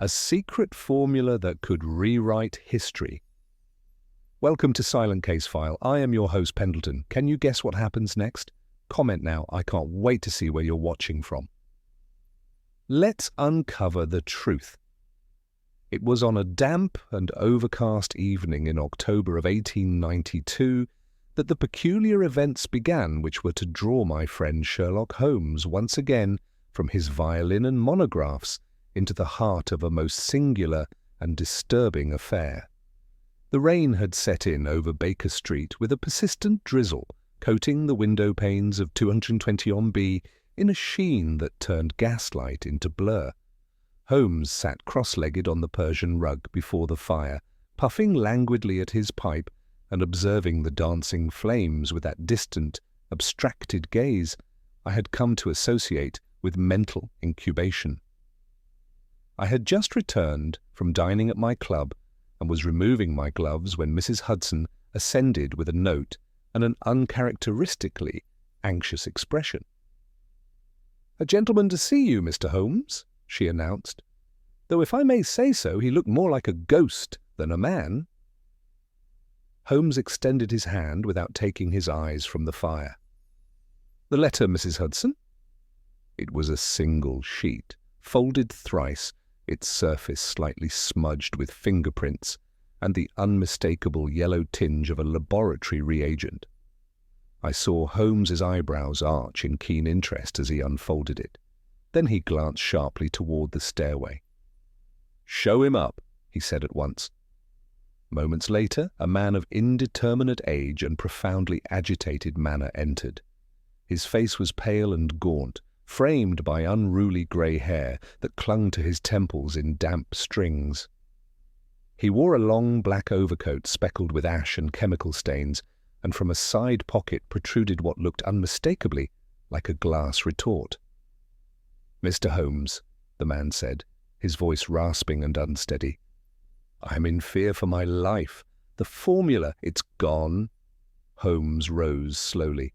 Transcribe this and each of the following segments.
A secret formula that could rewrite history. Welcome to Silent Case File. I am your host, Pendleton. Can you guess what happens next? Comment now. I can't wait to see where you're watching from. Let's uncover the truth. It was on a damp and overcast evening in October of 1892 that the peculiar events began which were to draw my friend Sherlock Holmes once again from his violin and monographs into the heart of a most singular and disturbing affair. The rain had set in over Baker Street with a persistent drizzle, coating the window panes of 220 on B in a sheen that turned gaslight into blur. Holmes sat cross-legged on the Persian rug before the fire, puffing languidly at his pipe and observing the dancing flames with that distant, abstracted gaze I had come to associate with mental incubation. I had just returned from dining at my club and was removing my gloves when Mrs. Hudson ascended with a note and an uncharacteristically anxious expression. "A gentleman to see you, Mr. Holmes," she announced, though if I may say so, he looked more like a ghost than a man. Holmes extended his hand without taking his eyes from the fire. "The letter, Mrs. Hudson?" It was a single sheet, folded thrice, its surface slightly smudged with fingerprints and the unmistakable yellow tinge of a laboratory reagent. I saw Holmes's eyebrows arch in keen interest as he unfolded it. Then he glanced sharply toward the stairway. "Show him up," he said at once. Moments later, a man of indeterminate age and profoundly agitated manner entered. His face was pale and gaunt, framed by unruly grey hair that clung to his temples in damp strings. He wore a long black overcoat speckled with ash and chemical stains, and from a side pocket protruded what looked unmistakably like a glass retort. "Mr. Holmes," the man said, his voice rasping and unsteady, "I'm in fear for my life. The formula, it's gone." Holmes rose slowly.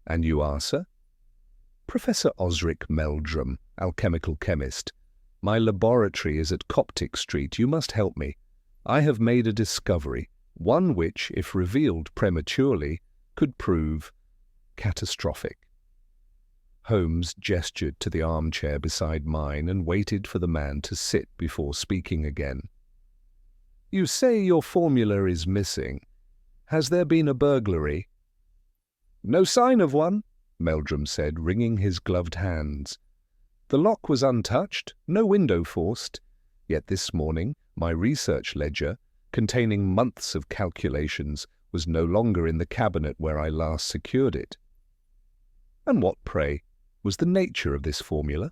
"And you are, sir?" "Professor Osric Meldrum, alchemical chemist. My laboratory is at Coptic Street. You must help me. I have made a discovery, one which, if revealed prematurely, could prove catastrophic." Holmes gestured to the armchair beside mine and waited for the man to sit before speaking again. "You say your formula is missing. Has there been a burglary?" "No sign of one," Meldrum said, wringing his gloved hands. "The lock was untouched, no window forced. Yet this morning my research ledger, containing months of calculations, was no longer in the cabinet where I last secured it." "And what, pray, was the nature of this formula?"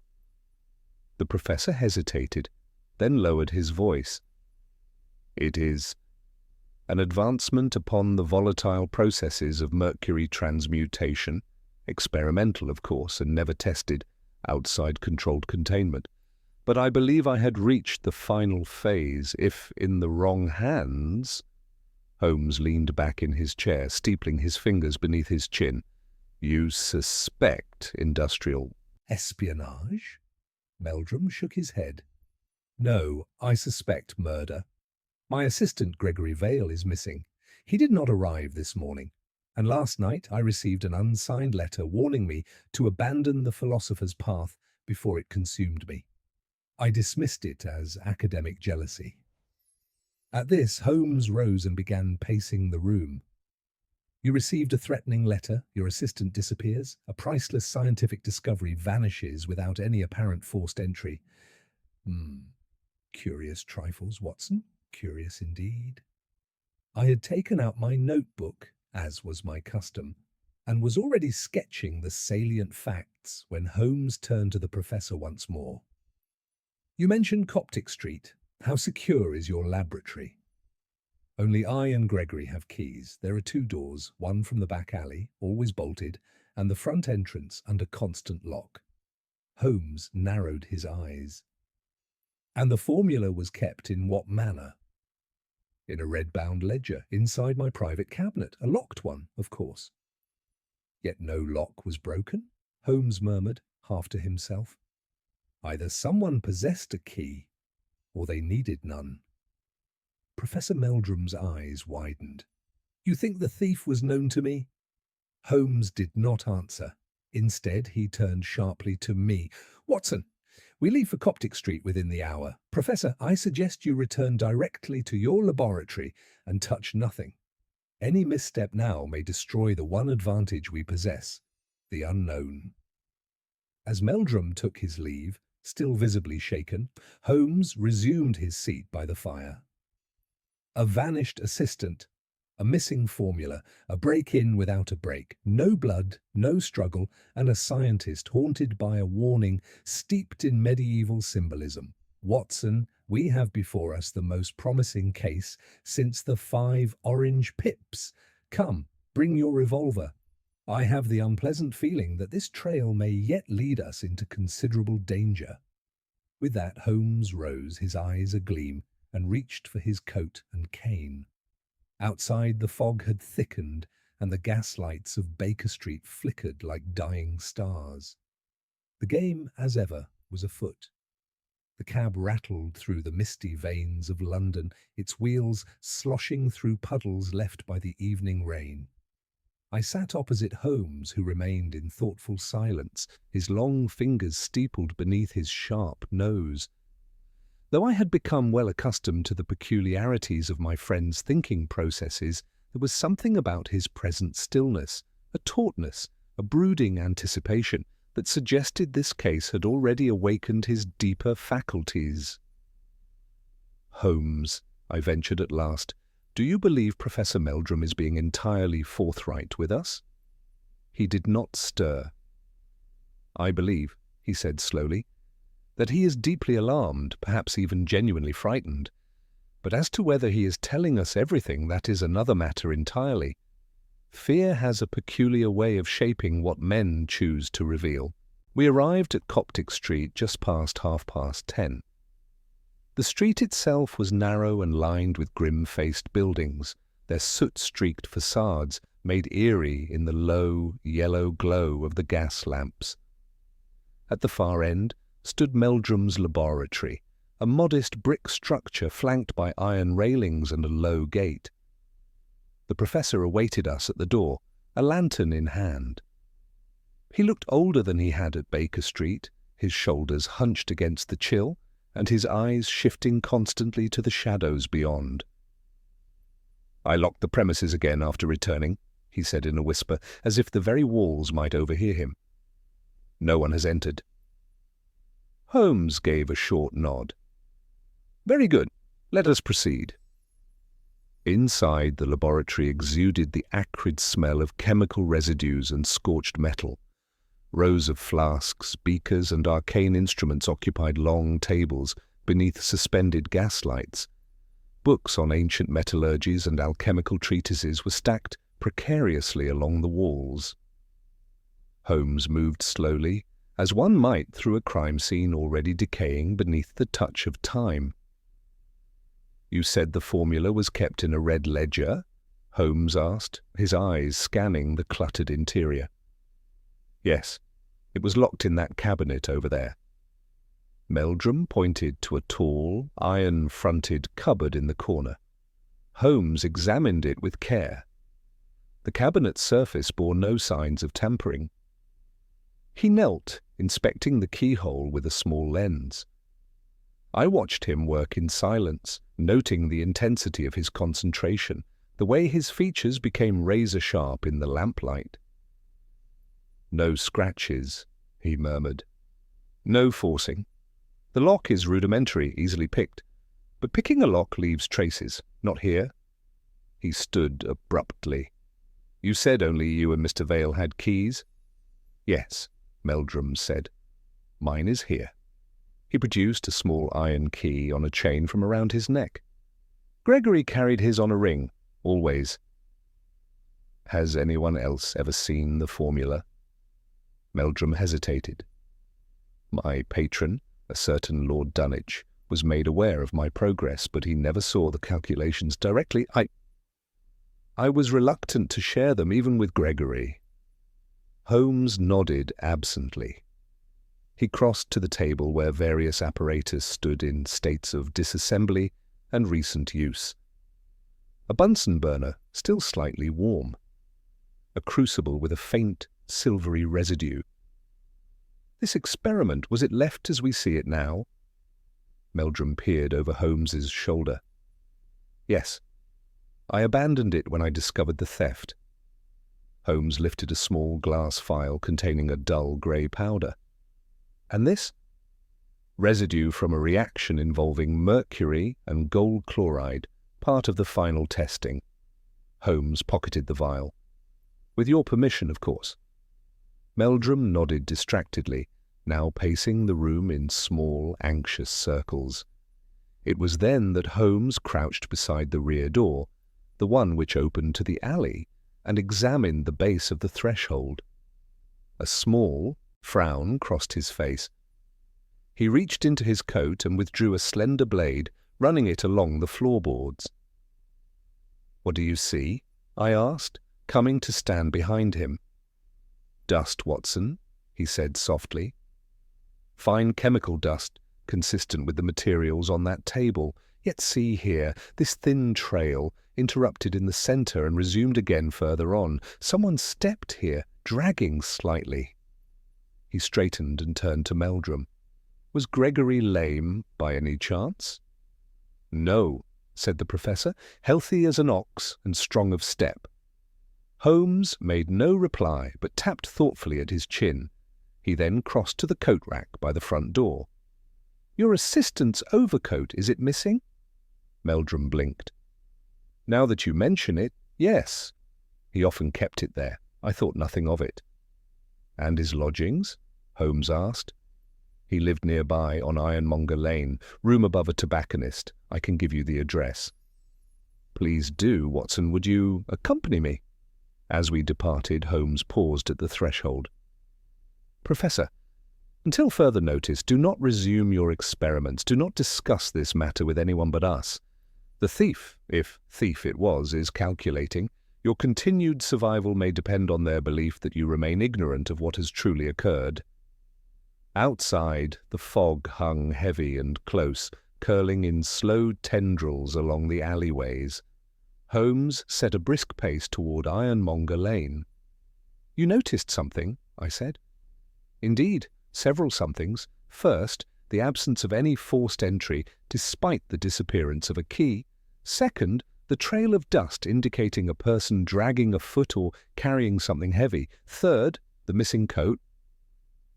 The professor hesitated, then lowered his voice. "It is an advancement upon the volatile processes of mercury transmutation, experimental, of course, and never tested outside controlled containment. But I believe I had reached the final phase. If in the wrong hands—" Holmes leaned back in his chair, steepling his fingers beneath his chin. "You suspect industrial espionage?" Meldrum shook his head. "No, I suspect murder. My assistant Gregory Vale is missing. He did not arrive this morning, and last night I received an unsigned letter warning me to abandon the philosopher's path before it consumed me. I dismissed it as academic jealousy." At this, Holmes rose and began pacing the room. "You received a threatening letter, your assistant disappears, a priceless scientific discovery vanishes without any apparent forced entry. Curious trifles, Watson, curious indeed." I had taken out my notebook, as was my custom, and was already sketching the salient facts when Holmes turned to the professor once more. "You mentioned Coptic Street. How secure is your laboratory?" "Only I and Gregory have keys. There are 2 doors, one from the back alley, always bolted, and the front entrance under constant lock." Holmes narrowed his eyes. "And the formula was kept in what manner?" "In a red-bound ledger, inside my private cabinet, a locked one, of course." "Yet no lock was broken?" Holmes murmured, half to himself. "Either someone possessed a key, or they needed none. Professor Meldrum's eyes widened. "You think the thief was known to me?" Holmes did not answer. Instead, he turned sharply to me. "Watson, we leave for Coptic Street within the hour. Professor, I suggest you return directly to your laboratory and touch nothing. Any misstep now may destroy the one advantage we possess, the unknown." As Meldrum took his leave, still visibly shaken, Holmes resumed his seat by the fire. A vanished assistant, a missing formula, a break-in without a break, no blood, no struggle, and a scientist haunted by a warning steeped in medieval symbolism. "Watson, we have before us the most promising case since the 5 orange pips. Come, bring your revolver. I have the unpleasant feeling that this trail may yet lead us into considerable danger." With that, Holmes rose, his eyes agleam, and reached for his coat and cane. Outside, the fog had thickened, and the gaslights of Baker Street flickered like dying stars. The game, as ever, was afoot. The cab rattled through the misty veins of London, its wheels sloshing through puddles left by the evening rain. I sat opposite Holmes, who remained in thoughtful silence, his long fingers steepled beneath his sharp nose. Though I had become well accustomed to the peculiarities of my friend's thinking processes, there was something about his present stillness, a tautness, a brooding anticipation, that suggested this case had already awakened his deeper faculties. "Holmes," I ventured at last, "do you believe Professor Meldrum is being entirely forthright with us?" He did not stir. "I believe," he said slowly, "that he is deeply alarmed, perhaps even genuinely frightened. But as to whether he is telling us everything, that is another matter entirely. Fear has a peculiar way of shaping what men choose to reveal." We arrived at Coptic Street just past 10:30. The street itself was narrow and lined with grim-faced buildings, their soot-streaked facades made eerie in the low, yellow glow of the gas lamps. At the far end stood Meldrum's laboratory, a modest brick structure flanked by iron railings and a low gate. The professor awaited us at the door, a lantern in hand. He looked older than he had at Baker Street, his shoulders hunched against the chill, and his eyes shifting constantly to the shadows beyond. "I locked the premises again after returning," he said in a whisper, as if the very walls might overhear him. "No one has entered." Holmes gave a short nod. "Very good. Let us proceed." Inside, the laboratory exuded the acrid smell of chemical residues and scorched metal. Rows of flasks, beakers, and arcane instruments occupied long tables beneath suspended gaslights. Books on ancient metallurgies and alchemical treatises were stacked precariously along the walls. Holmes moved slowly, as one might through a crime scene already decaying beneath the touch of time. "You said the formula was kept in a red ledger?" Holmes asked, his eyes scanning the cluttered interior. "Yes, it was locked in that cabinet over there." Meldrum pointed to a tall, iron-fronted cupboard in the corner. Holmes examined it with care. The cabinet's surface bore no signs of tampering. He knelt, inspecting the keyhole with a small lens. I watched him work in silence, noting the intensity of his concentration, the way his features became razor-sharp in the lamplight. "No scratches," he murmured. "No forcing. The lock is rudimentary, easily picked. But picking a lock leaves traces. Not here." He stood abruptly. "You said only you and Mr. Vale had keys?" "Yes," Meldrum said. "Mine is here." He produced a small iron key on a chain from around his neck. "Gregory carried his on a ring, always." "Has anyone else ever seen the formula?" Meldrum hesitated. "My patron, a certain Lord Dunwich, was made aware of my progress, but he never saw the calculations directly. I was reluctant to share them even with Gregory." Holmes nodded absently. He crossed to the table where various apparatus stood in states of disassembly and recent use. A Bunsen burner, still slightly warm. A crucible with a faint, silvery residue. This experiment, was it left as we see it now? Meldrum peered over Holmes's shoulder. Yes. I abandoned it when I discovered the theft. Holmes lifted a small glass phial containing a dull grey powder. And this? Residue from a reaction involving mercury and gold chloride, part of the final testing. Holmes pocketed the vial. With your permission, of course. Meldrum nodded distractedly, now pacing the room in small, anxious circles. It was then that Holmes crouched beside the rear door, the one which opened to the alley, and examined the base of the threshold. A small frown crossed his face. He reached into his coat and withdrew a slender blade, running it along the floorboards. "What do you see?" I asked, coming to stand behind him. "Dust, Watson," he said softly. "Fine chemical dust, consistent with the materials on that table. Yet see here, this thin trail, interrupted in the centre and resumed again further on. Someone stepped here, dragging slightly." He straightened and turned to Meldrum. "Was Gregory lame, by any chance?" "No," said the professor, "healthy as an ox and strong of step." Holmes made no reply, but tapped thoughtfully at his chin. He then crossed to the coat rack by the front door. "Your assistant's overcoat, is it missing?" Meldrum blinked. "Now that you mention it, yes. He often kept it there. I thought nothing of it." "And his lodgings?" Holmes asked. "He lived nearby on Ironmonger Lane, room above a tobacconist. I can give you the address." "Please do, Watson. Would you accompany me?" As we departed, Holmes paused at the threshold. "Professor, until further notice, do not resume your experiments. Do not discuss this matter with anyone but us. The thief, if thief it was, is calculating. Your continued survival may depend on their belief that you remain ignorant of what has truly occurred." Outside, the fog hung heavy and close, curling in slow tendrils along the alleyways. Holmes set a brisk pace toward Ironmonger Lane. "You noticed something?" I said. "Indeed, several somethings. First, the absence of any forced entry, despite the disappearance of a key. Second, the trail of dust indicating a person dragging a foot or carrying something heavy. Third, the missing coat.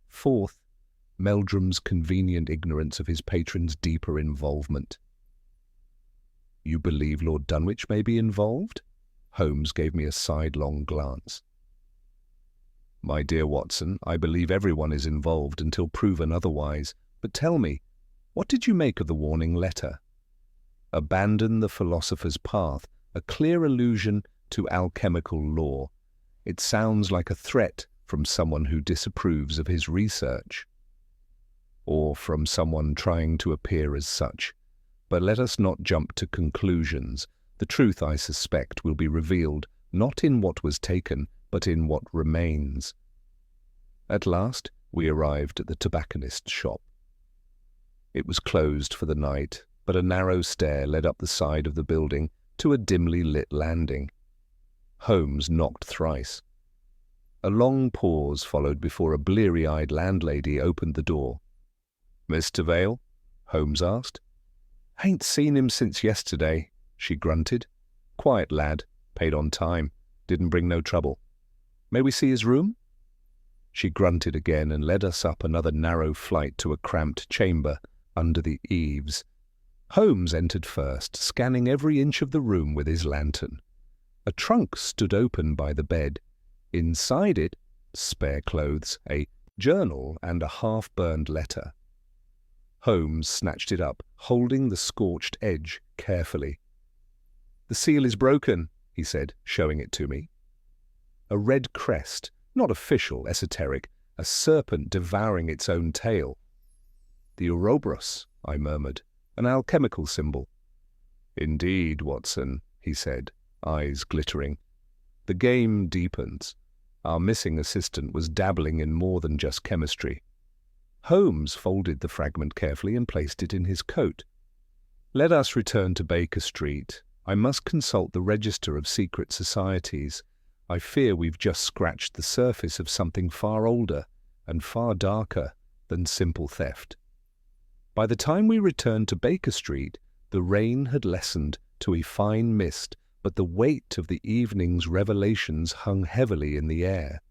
Fourth, Meldrum's convenient ignorance of his patron's deeper involvement." "You believe Lord Dunwich may be involved?" Holmes gave me a sidelong glance. "My dear Watson, I believe everyone is involved until proven otherwise. But tell me, what did you make of the warning letter? Abandon the philosopher's path, a clear allusion to alchemical law. It sounds like a threat from someone who disapproves of his research. Or from someone trying to appear as such. But let us not jump to conclusions. The truth, I suspect, will be revealed not in what was taken, but in what remains." At last, we arrived at the tobacconist's shop. It was closed for the night, but a narrow stair led up the side of the building to a dimly lit landing. Holmes knocked thrice. A long pause followed before a bleary-eyed landlady opened the door. "Mr. Vale?" Holmes asked. "Ain't seen him since yesterday," she grunted. "Quiet lad, paid on time, didn't bring no trouble. May we see his room?" She grunted again and led us up another narrow flight to a cramped chamber under the eaves. Holmes entered first, scanning every inch of the room with his lantern. A trunk stood open by the bed. Inside it, spare clothes, a journal and a half-burned letter. Holmes snatched it up, holding the scorched edge carefully. "The seal is broken," he said, showing it to me. A red crest, not official, esoteric, a serpent devouring its own tail. "The Ouroboros," I murmured, "an alchemical symbol." "Indeed, Watson," he said, eyes glittering. "The game deepens. Our missing assistant was dabbling in more than just chemistry." Holmes folded the fragment carefully and placed it in his coat. "Let us return to Baker Street. I must consult the register of secret societies. I fear we've just scratched the surface of something far older and far darker than simple theft." By the time we returned to Baker Street, the rain had lessened to a fine mist, but the weight of the evening's revelations hung heavily in the air.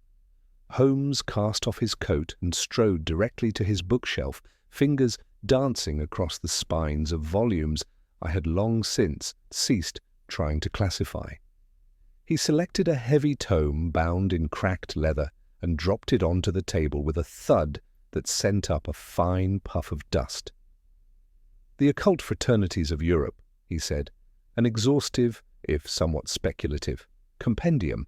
Holmes cast off his coat and strode directly to his bookshelf, fingers dancing across the spines of volumes I had long since ceased trying to classify. He selected a heavy tome bound in cracked leather and dropped it onto the table with a thud that sent up a fine puff of dust. "The Occult Fraternities of Europe," he said, "an exhaustive, if somewhat speculative, compendium.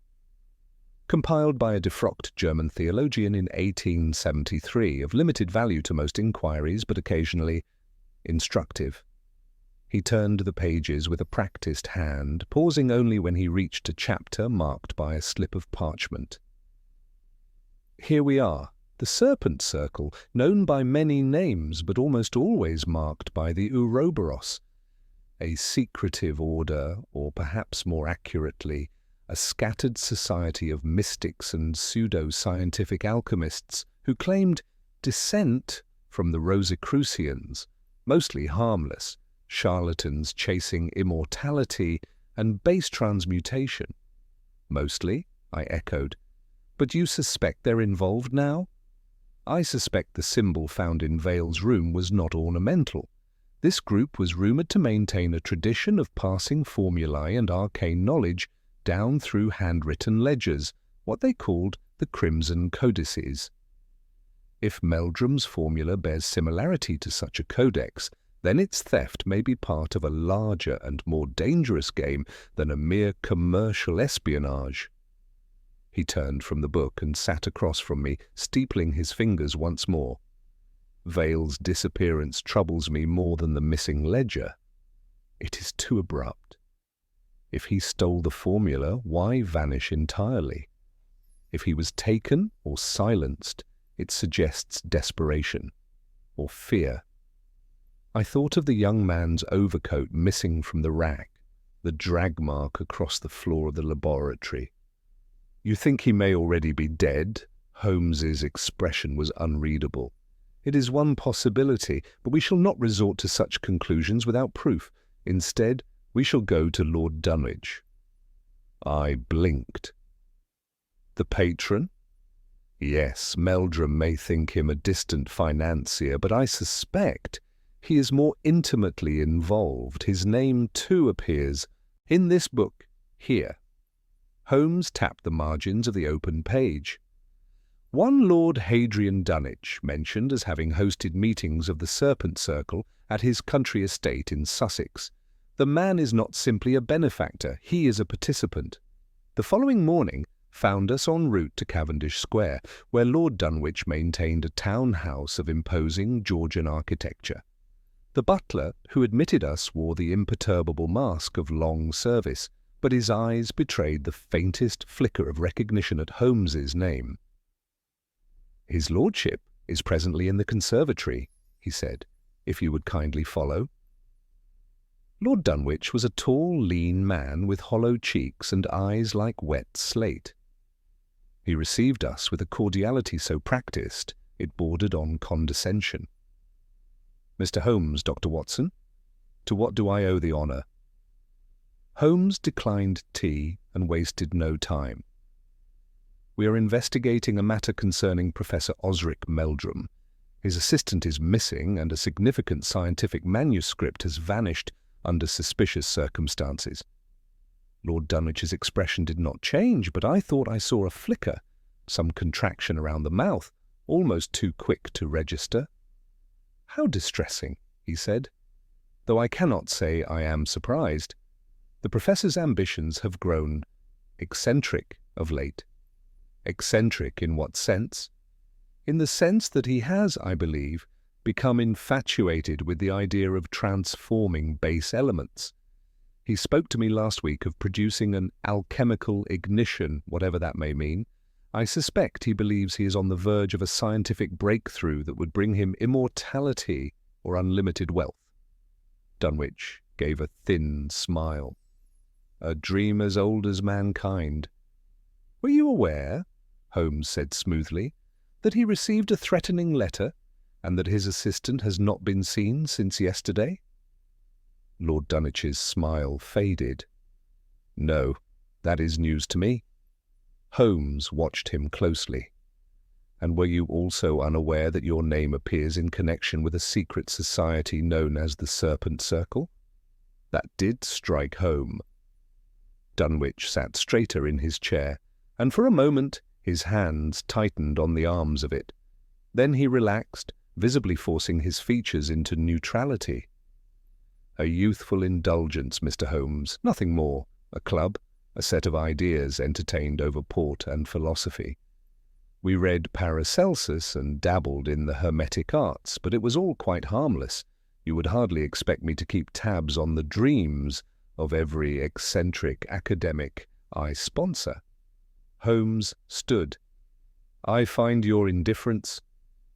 Compiled by a defrocked German theologian in 1873, of limited value to most inquiries, but occasionally instructive." He turned the pages with a practised hand, pausing only when he reached a chapter marked by a slip of parchment. "Here we are, the Serpent Circle, known by many names, but almost always marked by the Ouroboros, a secretive order, or perhaps more accurately, a scattered society of mystics and pseudo-scientific alchemists who claimed descent from the Rosicrucians, mostly harmless, charlatans chasing immortality and base transmutation." "Mostly?" I echoed. "But you suspect they're involved now?" "I suspect the symbol found in Vale's room was not ornamental. This group was rumoured to maintain a tradition of passing formulae and arcane knowledge down through handwritten ledgers, what they called the Crimson Codices. If Meldrum's formula bears similarity to such a codex, then its theft may be part of a larger and more dangerous game than a mere commercial espionage." He turned from the book and sat across from me, steepling his fingers once more. "Vale's disappearance troubles me more than the missing ledger. It is too abrupt. If he stole the formula, why vanish entirely? If he was taken or silenced, it suggests desperation or fear." I thought of the young man's overcoat missing from the rack, the drag mark across the floor of the laboratory. "You think he may already be dead?" Holmes's expression was unreadable. "It is one possibility, but we shall not resort to such conclusions without proof. Instead, we shall go to Lord Dunwich." I blinked. "The patron?" "Yes, Meldrum may think him a distant financier, but I suspect he is more intimately involved. His name, too, appears in this book, here." Holmes tapped the margins of the open page. "One Lord Hadrian Dunwich, mentioned as having hosted meetings of the Serpent Circle at his country estate in Sussex. The man is not simply a benefactor, he is a participant. The following morning found us en route to Cavendish Square, where Lord Dunwich maintained a town house of imposing Georgian architecture. The butler who admitted us wore the imperturbable mask of long service, but his eyes betrayed the faintest flicker of recognition at Holmes's name. "His lordship is presently in the conservatory," he said, "if you would kindly follow." Lord Dunwich was a tall, lean man with hollow cheeks and eyes like wet slate. He received us with a cordiality so practised it bordered on condescension. "Mr. Holmes, Dr. Watson, to what do I owe the honour?" Holmes declined tea and wasted no time. "We are investigating a matter concerning Professor Osric Meldrum. His assistant is missing, and a significant scientific manuscript has vanished under suspicious circumstances." Lord Dunwich's expression did not change, but I thought I saw a flicker, some contraction around the mouth, almost too quick to register. "How distressing," he said, "though I cannot say I am surprised. The Professor's ambitions have grown eccentric of late." "Eccentric in what sense?" "In the sense that he has, I believe, become infatuated with the idea of transforming base elements. He spoke to me last week of producing an alchemical ignition, whatever that may mean, I suspect he believes he is on the verge of a scientific breakthrough that would bring him immortality or unlimited wealth. Dunwich gave a thin smile. A dream as old as mankind. Were you aware, Holmes said smoothly, that he received a threatening letter and that his assistant has not been seen since yesterday? Lord Dunwich's smile faded. No, that is news to me. Holmes watched him closely. And were you also unaware that your name appears in connection with a secret society known as the Serpent Circle? That did strike home. Dunwich sat straighter in his chair, and for a moment his hands tightened on the arms of it. Then he relaxed, visibly forcing his features into neutrality. A youthful indulgence, Mr. Holmes, nothing more. A club, a set of ideas entertained over port and philosophy. We read Paracelsus and dabbled in the Hermetic arts, but it was all quite harmless. You would hardly expect me to keep tabs on the dreams of every eccentric academic I sponsor. Holmes stood. I find your indifference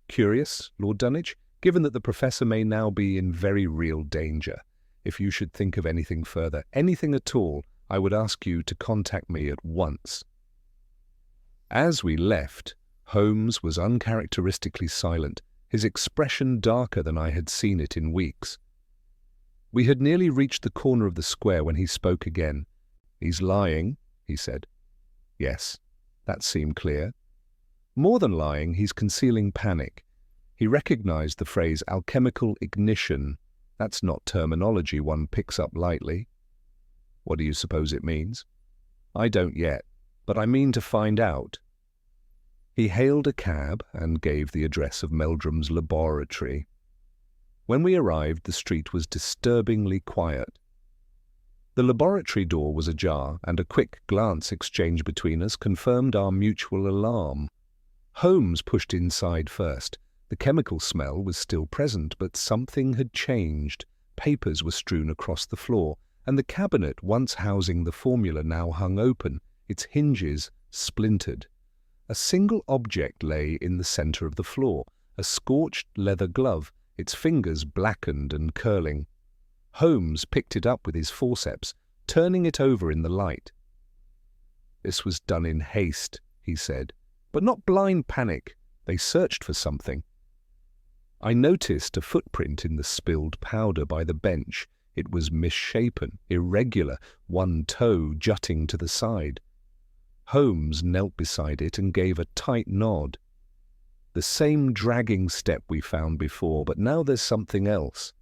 curious, Lord Dunwich, given that the Professor may now be in very real danger. If you should think of anything further, anything at all, I would ask you to contact me at once. As we left, Holmes was uncharacteristically silent, his expression darker than I had seen it in weeks. We had nearly reached the corner of the square when he spoke again. He's lying, he said. Yes, that seemed clear. More than lying, he's concealing panic. He recognized the phrase alchemical ignition. That's not terminology one picks up lightly. What do you suppose it means? I don't yet, but I mean to find out. He hailed a cab and gave the address of Meldrum's laboratory. When we arrived, the street was disturbingly quiet. The laboratory door was ajar, and a quick glance exchanged between us confirmed our mutual alarm. Holmes pushed inside first. The chemical smell was still present, but something had changed. Papers were strewn across the floor, and the cabinet once housing the formula now hung open, its hinges splintered. A single object lay in the center of the floor, a scorched leather glove, its fingers blackened and curling. Holmes picked it up with his forceps, turning it over in the light. This was done in haste, he said, but not blind panic. They searched for something. I noticed a footprint in the spilled powder by the bench. It was misshapen, irregular, one toe jutting to the side. Holmes knelt beside it and gave a tight nod. The same dragging step we found before, but now there's something else.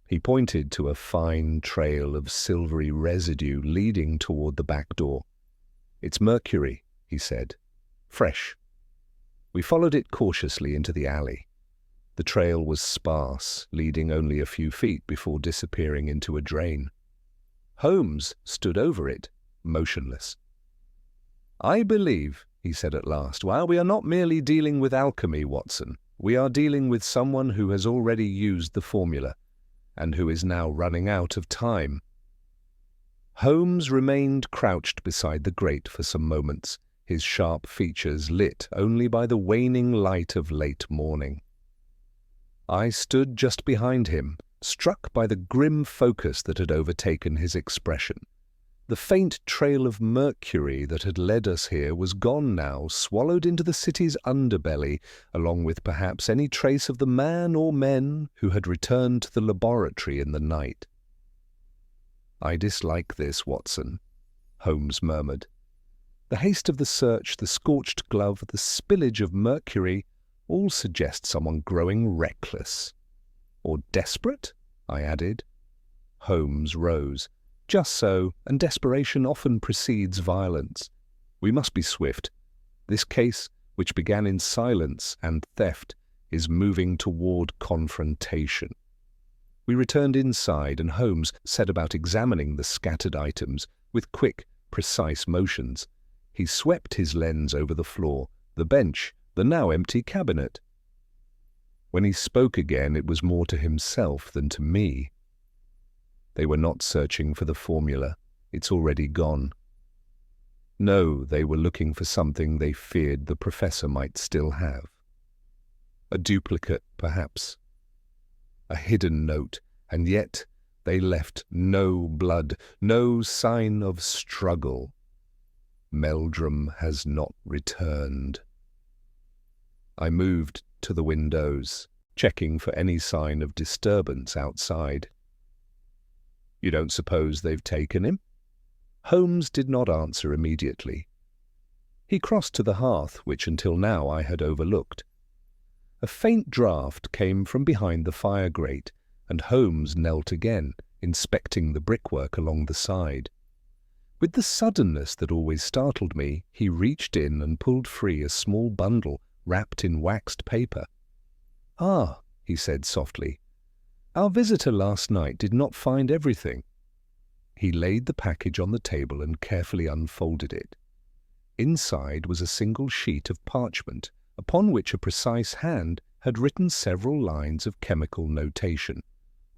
He pointed to a fine trail of silvery residue leading toward the back door. It's mercury, he said. Fresh. We followed it cautiously into the alley. The trail was sparse, leading only a few feet before disappearing into a drain. Holmes stood over it, motionless. I believe, he said at last, while we are not merely dealing with alchemy, Watson, we are dealing with someone who has already used the formula, and who is now running out of time. Holmes remained crouched beside the grate for some moments, his sharp features lit only by the waning light of late morning. I stood just behind him, struck by the grim focus that had overtaken his expression. The faint trail of mercury that had led us here was gone now, swallowed into the city's underbelly, along with perhaps any trace of the man or men who had returned to the laboratory in the night. I dislike this, Watson, Holmes murmured. The haste of the search, the scorched glove, the spillage of mercury, all suggest someone growing reckless. Or desperate, I added. Holmes rose. Just so, and desperation often precedes violence. We must be swift. This case, which began in silence and theft, is moving toward confrontation. We returned inside, and Holmes set about examining the scattered items with quick, precise motions. He swept his lens over the floor, the bench, the now empty cabinet. When he spoke again, it was more to himself than to me. They were not searching for the formula. It's already gone. No, they were looking for something they feared the professor might still have. A duplicate, perhaps. A hidden note, and yet they left no blood, no sign of struggle. Meldrum has not returned. I moved to the windows, checking for any sign of disturbance outside. You don't suppose they've taken him? Holmes did not answer immediately. He crossed to the hearth, which until now I had overlooked. A faint draught came from behind the fire grate, and Holmes knelt again, inspecting the brickwork along the side. With the suddenness that always startled me, he reached in and pulled free a small bundle wrapped in waxed paper. "Ah," he said softly, "our visitor last night did not find everything." He laid the package on the table and carefully unfolded it. Inside was a single sheet of parchment, upon which a precise hand had written several lines of chemical notation,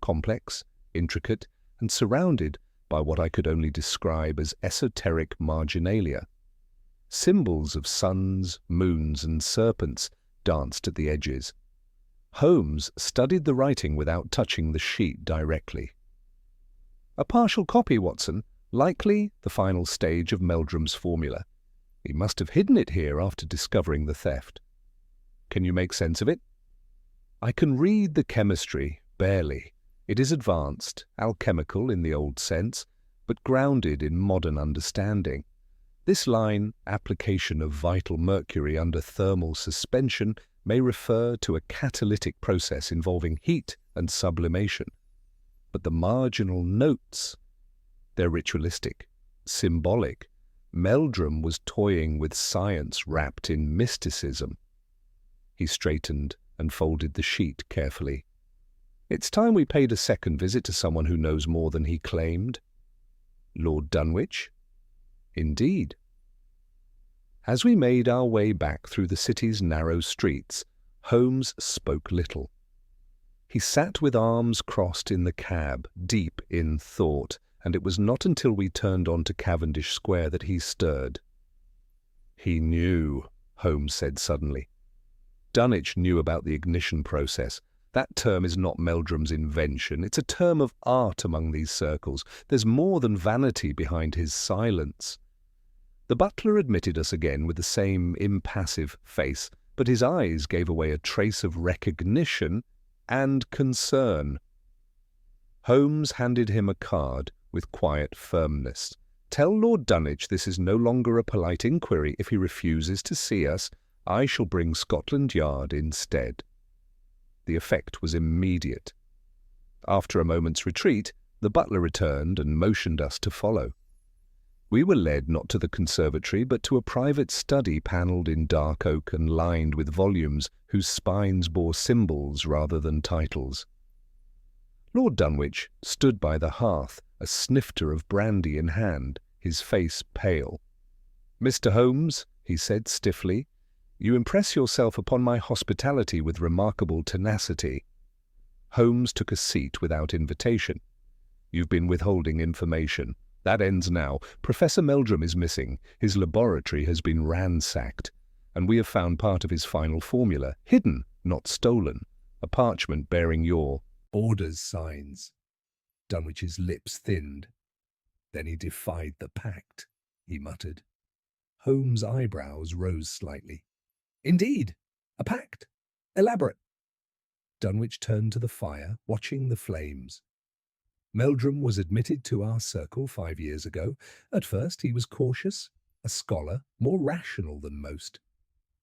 complex, intricate, and surrounded by what I could only describe as esoteric marginalia. Symbols of suns, moons, and serpents danced at the edges. Holmes studied the writing without touching the sheet directly. "A partial copy, Watson. Likely the final stage of Meldrum's formula. He must have hidden it here after discovering the theft. Can you make sense of it?" "I can read the chemistry, barely. It is advanced, alchemical in the old sense, but grounded in modern understanding. This line, application of vital mercury under thermal suspension, may refer to a catalytic process involving heat and sublimation. But the marginal notes, they're ritualistic, symbolic. Meldrum was toying with science wrapped in mysticism." He straightened and folded the sheet carefully. "It's time we paid a second visit to someone who knows more than he claimed." "Lord Dunwich?" "Indeed." As we made our way back through the city's narrow streets, Holmes spoke little. He sat with arms crossed in the cab, deep in thought, and it was not until we turned onto Cavendish Square that he stirred. "He knew," Holmes said suddenly. "Dunwich knew about the ignition process. That term is not Meldrum's invention. It's a term of art among these circles. There's more than vanity behind his silence." The butler admitted us again with the same impassive face, but his eyes gave away a trace of recognition and concern. Holmes handed him a card with quiet firmness. "Tell Lord Dunwich this is no longer a polite inquiry. If he refuses to see us, I shall bring Scotland Yard instead." The effect was immediate. After a moment's retreat, the butler returned and motioned us to follow. We were led not to the conservatory, but to a private study panelled in dark oak and lined with volumes whose spines bore symbols rather than titles. Lord Dunwich stood by the hearth, a snifter of brandy in hand, his face pale. "Mr. Holmes," he said stiffly, "you impress yourself upon my hospitality with remarkable tenacity." Holmes took a seat without invitation. "You've been withholding information. That ends now. Professor Meldrum is missing. His laboratory has been ransacked, and we have found part of his final formula, hidden, not stolen, a parchment bearing your orders signs." Dunwich's lips thinned. "Then he defied the pact," he muttered. Holmes' eyebrows rose slightly. "Indeed, a pact. Elaborate." Dunwich turned to the fire, watching the flames. "Meldrum was admitted to our circle 5 years ago. At first he was cautious, a scholar, more rational than most.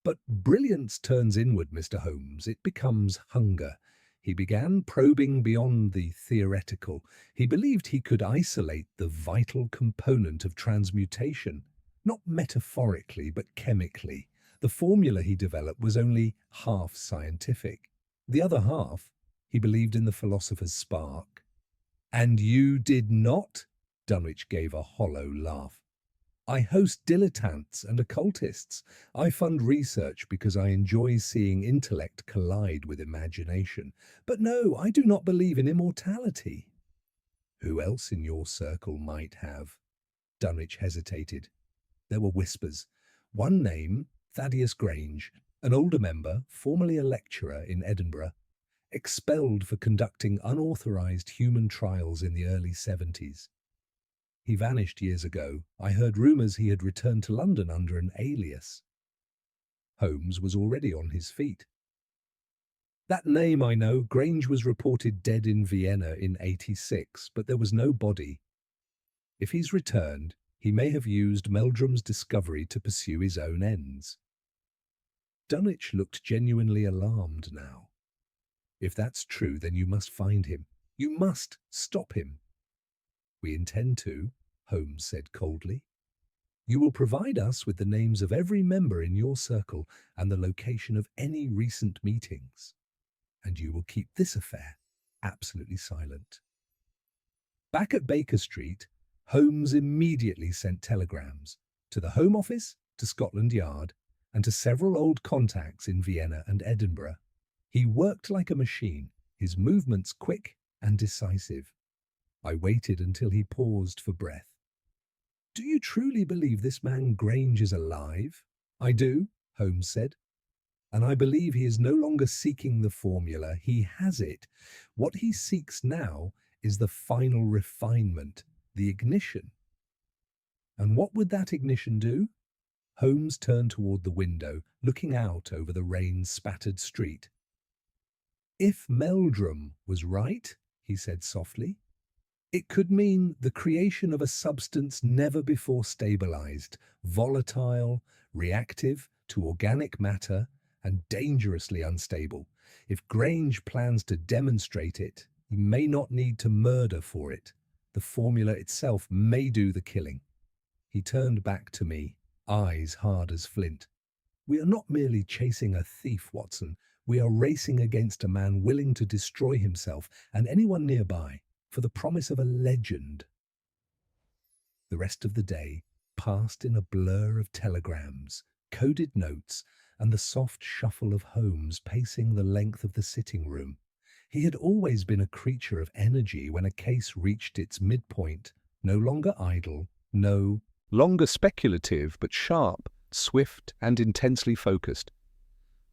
But brilliance turns inward, Mr. Holmes. It becomes hunger. He began probing beyond the theoretical. He believed he could isolate the vital component of transmutation, not metaphorically, but chemically. The formula he developed was only half scientific. The other half, he believed in the philosopher's spark." "And you did not?" Dunwich gave a hollow laugh. "I host dilettantes and occultists. I fund research because I enjoy seeing intellect collide with imagination. But no, I do not believe in immortality." "Who else in your circle might have?" Dunwich hesitated. There were whispers. One name, Thaddeus Grange, an older member, formerly a lecturer in Edinburgh, expelled for conducting unauthorized human trials in the early 70s. He vanished years ago. I heard rumors he had returned to London under an alias. Holmes was already on his feet. That name I know. Grange was reported dead in Vienna in '86, but there was no body. If he's returned, he may have used Meldrum's discovery to pursue his own ends. Dunwich looked genuinely alarmed now. If that's true, then you must find him. You must stop him. We intend to, Holmes said coldly. You will provide us with the names of every member in your circle and the location of any recent meetings. And you will keep this affair absolutely silent. Back at Baker Street, Holmes immediately sent telegrams to the Home Office, to Scotland Yard, and to several old contacts in Vienna and Edinburgh. He worked like a machine, his movements quick and decisive. I waited until he paused for breath. Do you truly believe this man Grange is alive? I do, Holmes said. And I believe he is no longer seeking the formula. He has it. What he seeks now is the final refinement, the ignition. And what would that ignition do? Holmes turned toward the window, looking out over the rain-spattered street. If Meldrum was right, he said softly, it could mean the creation of a substance never before stabilized, volatile, reactive to organic matter, and dangerously unstable. If Grange plans to demonstrate it, he may not need to murder for it. The formula itself may do the killing. He turned back to me, eyes hard as flint. We are not merely chasing a thief, Watson. We are racing against a man willing to destroy himself and anyone nearby for the promise of a legend. The rest of the day passed in a blur of telegrams, coded notes, and the soft shuffle of Holmes pacing the length of the sitting room. He had always been a creature of energy when a case reached its midpoint, no longer idle, no longer speculative, but sharp, swift, and intensely focused.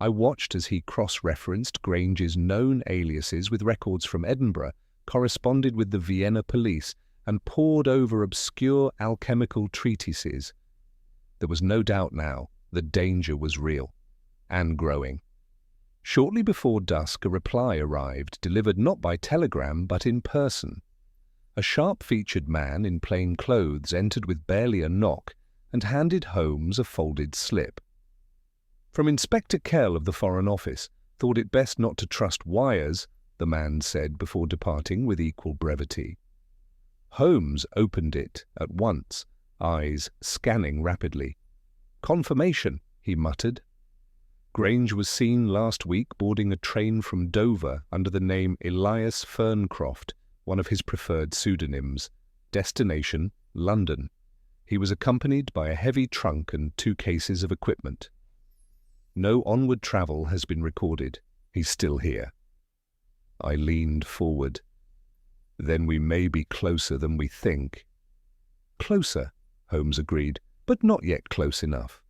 I watched as he cross-referenced Grange's known aliases with records from Edinburgh, corresponded with the Vienna police, and pored over obscure alchemical treatises. There was no doubt now the danger was real and growing. Shortly before dusk, a reply arrived, delivered not by telegram but in person. A sharp-featured man in plain clothes entered with barely a knock and handed Holmes a folded slip. From Inspector Kell of the Foreign Office, thought it best not to trust wires, the man said before departing with equal brevity. Holmes opened it at once, eyes scanning rapidly. Confirmation, he muttered. Grange was seen last week boarding a train from Dover under the name Elias Ferncroft, one of his preferred pseudonyms. Destination, London. He was accompanied by a heavy trunk and 2 cases of equipment. No onward travel has been recorded. He's still here. I leaned forward. Then we may be closer than we think. Closer, Holmes agreed, but not yet close enough.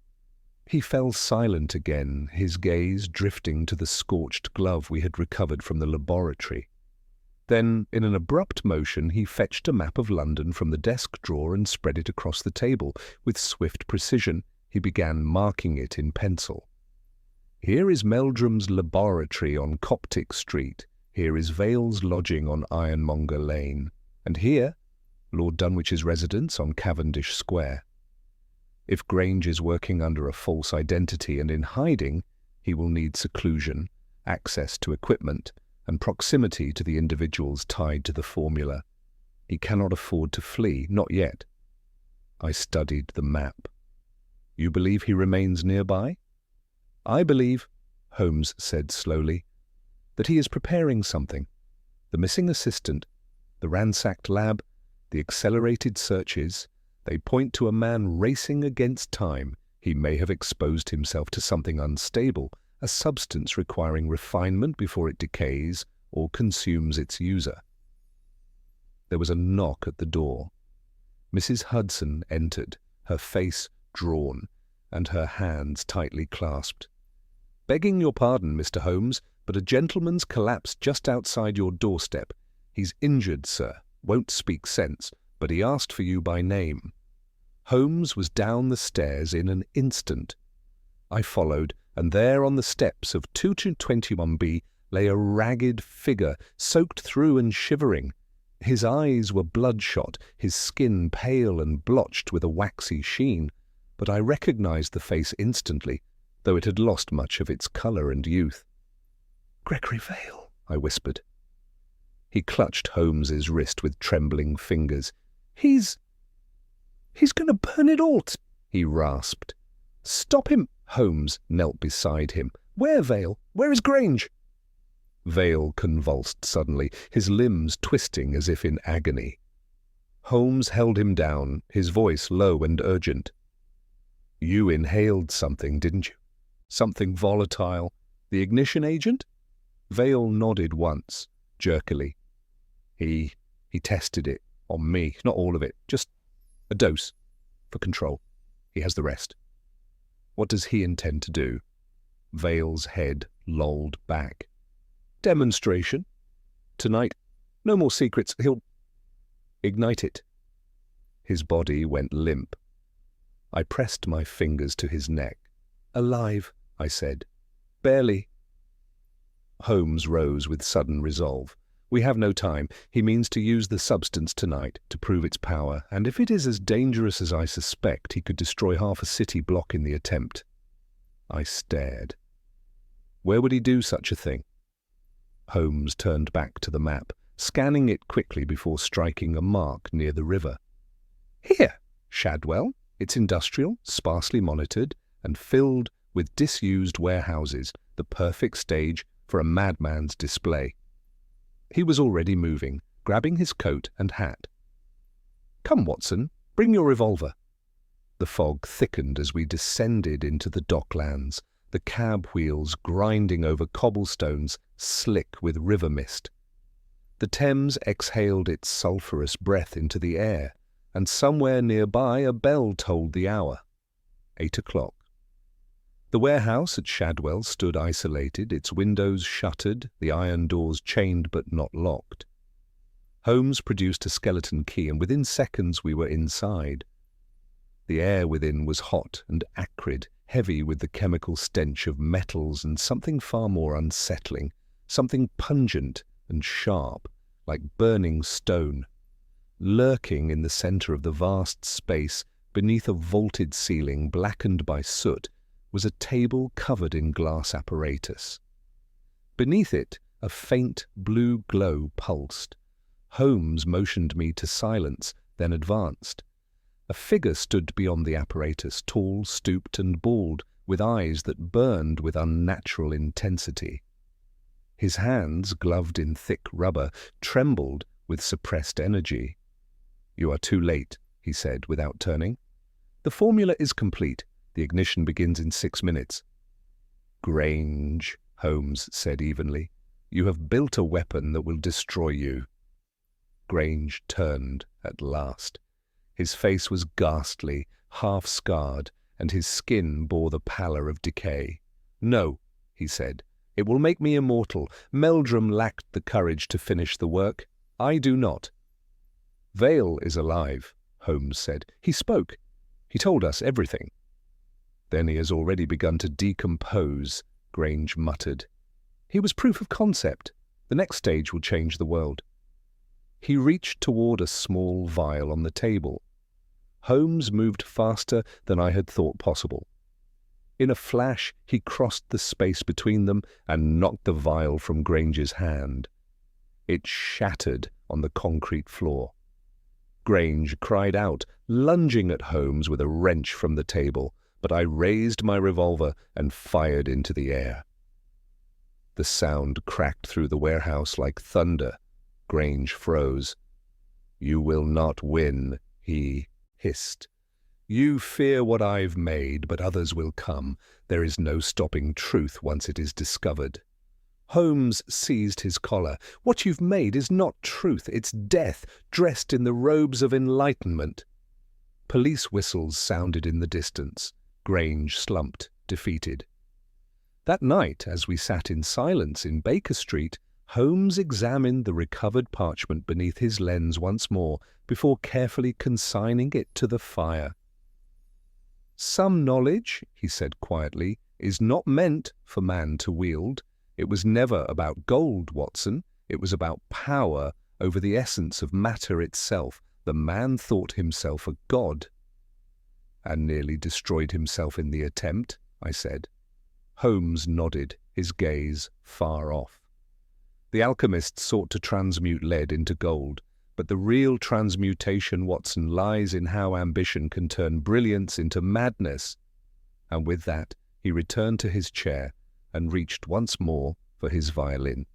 He fell silent again, his gaze drifting to the scorched glove we had recovered from the laboratory. Then, in an abrupt motion, he fetched a map of London from the desk drawer and spread it across the table. With swift precision, he began marking it in pencil. Here is Meldrum's laboratory on Coptic Street. Here is Vale's lodging on Ironmonger Lane. And here, Lord Dunwich's residence on Cavendish Square. If Grange is working under a false identity and in hiding, he will need seclusion, access to equipment, and proximity to the individuals tied to the formula. He cannot afford to flee, not yet. I studied the map. You believe he remains nearby? I believe, Holmes said slowly, that he is preparing something. The missing assistant, the ransacked lab, the accelerated searches, they point to a man racing against time. He may have exposed himself to something unstable, a substance requiring refinement before it decays or consumes its user. There was a knock at the door. Mrs. Hudson entered, her face drawn, and her hands tightly clasped. "Begging your pardon, Mr. Holmes, but a gentleman's collapsed just outside your doorstep. He's injured, sir, won't speak sense, but he asked for you by name." Holmes was down the stairs in an instant. I followed, and there on the steps of 221B lay a ragged figure, soaked through and shivering. His eyes were bloodshot, his skin pale and blotched with a waxy sheen, but I recognized the face instantly, though it had lost much of its colour and youth. "Gregory Vale," I whispered. He clutched Holmes's wrist with trembling fingers. He's going to burn it all," he rasped. "Stop him!" Holmes knelt beside him. "Where, Vale? Where is Grange?" Vale convulsed suddenly, his limbs twisting as if in agony. Holmes held him down, his voice low and urgent. "You inhaled something, didn't you? Something volatile. The ignition agent?" Vale nodded once, jerkily. He tested it on me, not all of it, just a dose, for control. He has the rest." "What does he intend to do?" Vale's head lolled back. "Demonstration. Tonight. No more secrets. He'll ignite it." His body went limp. I pressed my fingers to his neck. "Alive," I said. "Barely." Holmes rose with sudden resolve. "We have no time. He means to use the substance tonight to prove its power, and if it is as dangerous as I suspect, he could destroy half a city block in the attempt." I stared. "Where would he do such a thing?" Holmes turned back to the map, scanning it quickly before striking a mark near the river. "Here, Shadwell. It's industrial, sparsely monitored, and filled with disused warehouses, the perfect stage for a madman's display." He was already moving, grabbing his coat and hat. "Come, Watson, bring your revolver." The fog thickened as we descended into the docklands, the cab wheels grinding over cobblestones slick with river mist. The Thames exhaled its sulphurous breath into the air, and somewhere nearby a bell tolled the hour. 8 o'clock. The warehouse at Shadwell stood isolated, its windows shuttered, the iron doors chained but not locked. Holmes produced a skeleton key, and within seconds we were inside. The air within was hot and acrid, heavy with the chemical stench of metals and something far more unsettling, something pungent and sharp, like burning stone. Lurking in the centre of the vast space, beneath a vaulted ceiling blackened by soot, was a table covered in glass apparatus. Beneath it, a faint blue glow pulsed. Holmes motioned me to silence, then advanced. A figure stood beyond the apparatus, tall, stooped and bald, with eyes that burned with unnatural intensity. His hands, gloved in thick rubber, trembled with suppressed energy. "You are too late," he said without turning. "The formula is complete. The ignition begins in 6 minutes. "Grange," Holmes said evenly, "you have built a weapon that will destroy you." Grange turned at last. His face was ghastly, half-scarred, and his skin bore the pallor of decay. "No," he said, "it will make me immortal. Meldrum lacked the courage to finish the work. I do not." "Vale is alive," Holmes said. "He spoke. He told us everything." "Then he has already begun to decompose," Grange muttered. "He was proof of concept. The next stage will change the world." He reached toward a small vial on the table. Holmes moved faster than I had thought possible. In a flash, he crossed the space between them and knocked the vial from Grange's hand. It shattered on the concrete floor. Grange cried out, lunging at Holmes with a wrench from the table, but I raised my revolver and fired into the air. The sound cracked through the warehouse like thunder. Grange froze. "You will not win," he hissed. "You fear what I've made, but others will come. There is no stopping truth once it is discovered." Holmes seized his collar. "What you've made is not truth, it's death, dressed in the robes of enlightenment." Police whistles sounded in the distance. Grange slumped, defeated. That night, as we sat in silence in Baker Street, Holmes examined the recovered parchment beneath his lens once more before carefully consigning it to the fire. "Some knowledge," he said quietly, "is not meant for man to wield. It was never about gold, Watson. It was about power over the essence of matter itself. The man thought himself a god." "And nearly destroyed himself in the attempt," I said. Holmes nodded, his gaze far off. "The alchemist sought to transmute lead into gold, but the real transmutation, Watson, lies in how ambition can turn brilliance into madness." And with that, he returned to his chair and reached once more for his violin.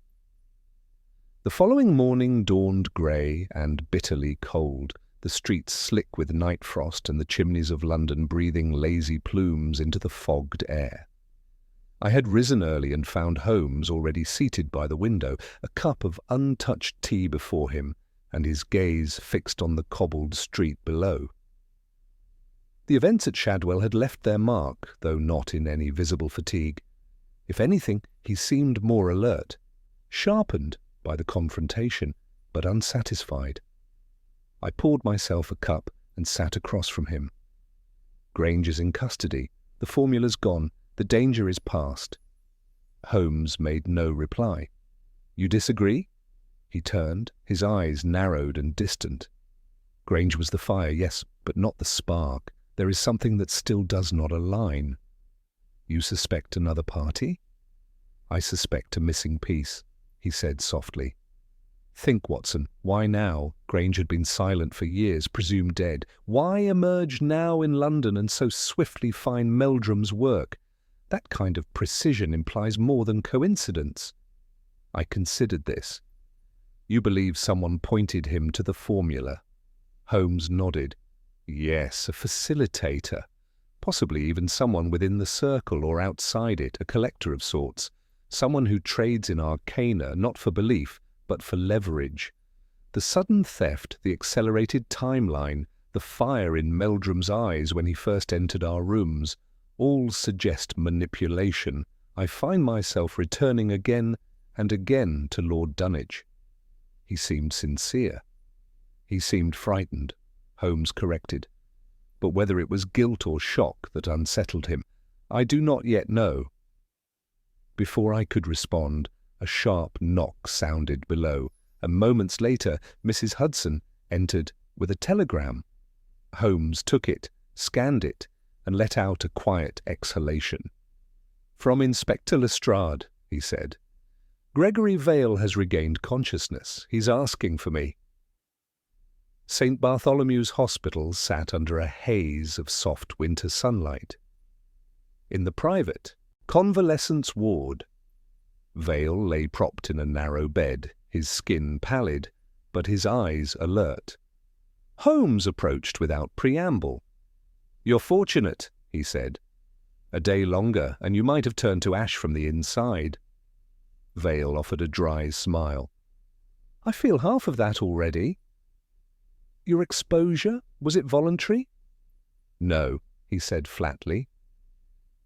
The following morning dawned grey and bitterly cold, the streets slick with night frost and the chimneys of London breathing lazy plumes into the fogged air. I had risen early and found Holmes already seated by the window, a cup of untouched tea before him, and his gaze fixed on the cobbled street below. The events at Shadwell had left their mark, though not in any visible fatigue. If anything, he seemed more alert, sharpened by the confrontation, but unsatisfied. I poured myself a cup and sat across from him. "Grange is in custody. The formula's gone. The danger is past." Holmes made no reply. "You disagree?" He turned, his eyes narrowed and distant. "Grange was the fire, yes, but not the spark. There is something that still does not align." "You suspect another party?" "I suspect a missing piece," he said softly. "Think, Watson, why now? Grange had been silent for years, presumed dead. Why emerge now in London and so swiftly find Meldrum's work? That kind of precision implies more than coincidence." I considered this. "You believe someone pointed him to the formula?" Holmes nodded. "Yes, a facilitator. Possibly even someone within the circle or outside it, a collector of sorts. Someone who trades in arcana, not for belief, but for leverage. The sudden theft, the accelerated timeline, the fire in Meldrum's eyes when he first entered our rooms, all suggest manipulation. I find myself returning again and again to Lord Dunwich." He seemed sincere. "He seemed frightened," Holmes corrected. "But whether it was guilt or shock that unsettled him, I do not yet know." Before I could respond, a sharp knock sounded below, and moments later Mrs. Hudson entered with a telegram. Holmes took it, scanned it, and let out a quiet exhalation. "From Inspector Lestrade," he said. "Gregory Vale has regained consciousness. He's asking for me." St. Bartholomew's Hospital sat under a haze of soft winter sunlight. In the private, convalescence ward, Vale lay propped in a narrow bed, his skin pallid, but his eyes alert. Holmes approached without preamble. "You're fortunate," he said. "A day longer, and you might have turned to ash from the inside." Vale offered a dry smile. "I feel half of that already." "Your exposure, was it voluntary?" "No," he said flatly.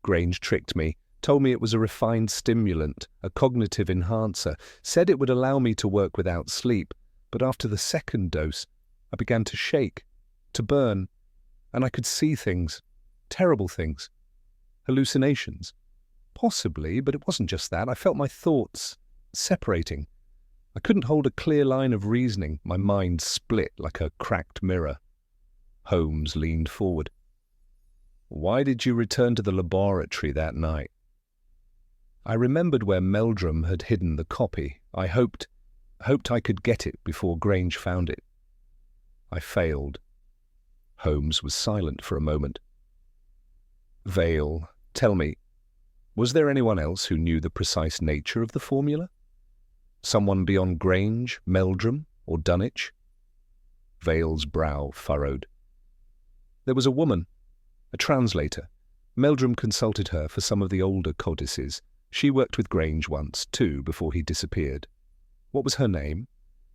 "Grange tricked me, told me it was a refined stimulant, a cognitive enhancer, said it would allow me to work without sleep, but after the second dose, I began to shake, to burn, and I could see things, terrible things, hallucinations. Possibly, but it wasn't just that. I felt my thoughts separating. I couldn't hold a clear line of reasoning. My mind split like a cracked mirror." Holmes leaned forward. "Why did you return to the laboratory that night?" "I remembered where Meldrum had hidden the copy. I hoped I could get it before Grange found it. I failed." Holmes was silent for a moment. "Vale, tell me, was there anyone else who knew the precise nature of the formula? Someone beyond Grange, Meldrum, or Dunwich?" Vale's brow furrowed. "There was a woman, a translator. Meldrum consulted her for some of the older codices. She worked with Grange once, too, before he disappeared. What was her name?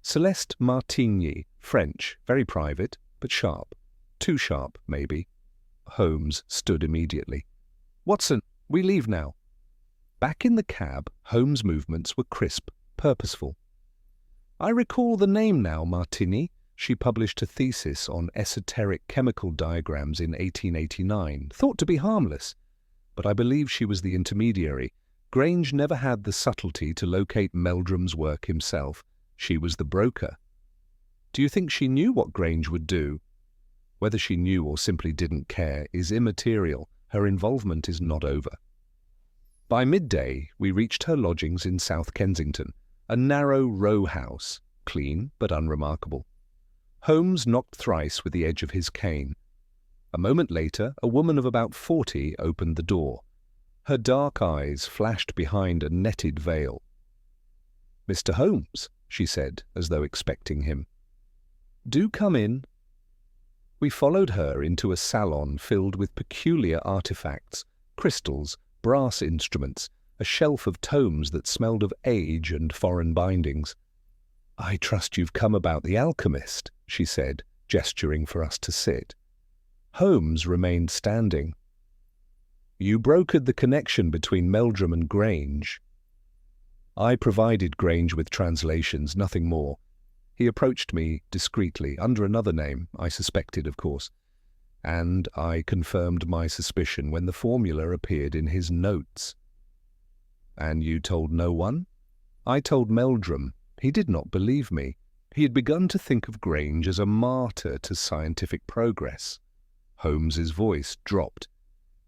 Celeste Martigny, French, very private, but sharp. Too sharp, maybe. Holmes stood immediately. "Watson, we leave now." Back in the cab, Holmes' movements were crisp, purposeful. "I recall the name now, Martini. She published a thesis on esoteric chemical diagrams in 1889, thought to be harmless. But I believe she was the intermediary. Grange never had the subtlety to locate Meldrum's work himself. She was the broker. Do you think she knew what Grange would do? Whether she knew or simply didn't care is immaterial. Her involvement is not over." By midday, we reached her lodgings in South Kensington, a narrow row house, clean but unremarkable. Holmes knocked thrice with the edge of his cane. A moment later, a woman of about 40 opened the door. Her dark eyes flashed behind a netted veil. "Mr. Holmes," she said, as though expecting him. "Do come in." We followed her into a salon filled with peculiar artifacts, crystals, brass instruments, a shelf of tomes that smelled of age and foreign bindings. "I trust you've come about The Alchemist," she said, gesturing for us to sit. Holmes remained standing. "You brokered the connection between Meldrum and Grange." "I provided Grange with translations, nothing more. He approached me discreetly, under another name, I suspected, of course, and I confirmed my suspicion when the formula appeared in his notes." "And you told no one?" "I told Meldrum. He did not believe me. He had begun to think of Grange as a martyr to scientific progress." Holmes's voice dropped.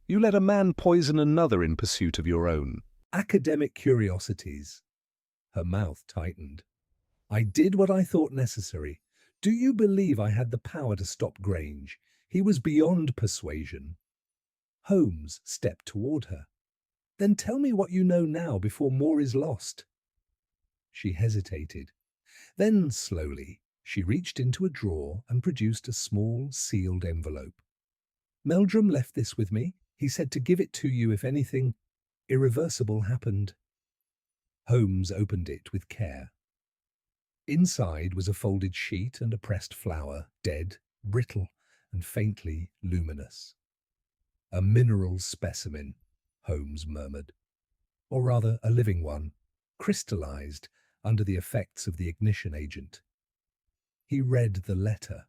"You let a man poison another in pursuit of your own academic curiosities." Her mouth tightened. "I did what I thought necessary. Do you believe I had the power to stop Grange? He was beyond persuasion." Holmes stepped toward her. "Then tell me what you know now before more is lost." She hesitated. Then, slowly, she reached into a drawer and produced a small, sealed envelope. "Meldrum left this with me. He said to give it to you if anything irreversible happened." Holmes opened it with care. Inside was a folded sheet and a pressed flower, dead, brittle, and faintly luminous. "A mineral specimen," Holmes murmured. "Or rather, a living one, crystallized under the effects of the ignition agent." He read the letter.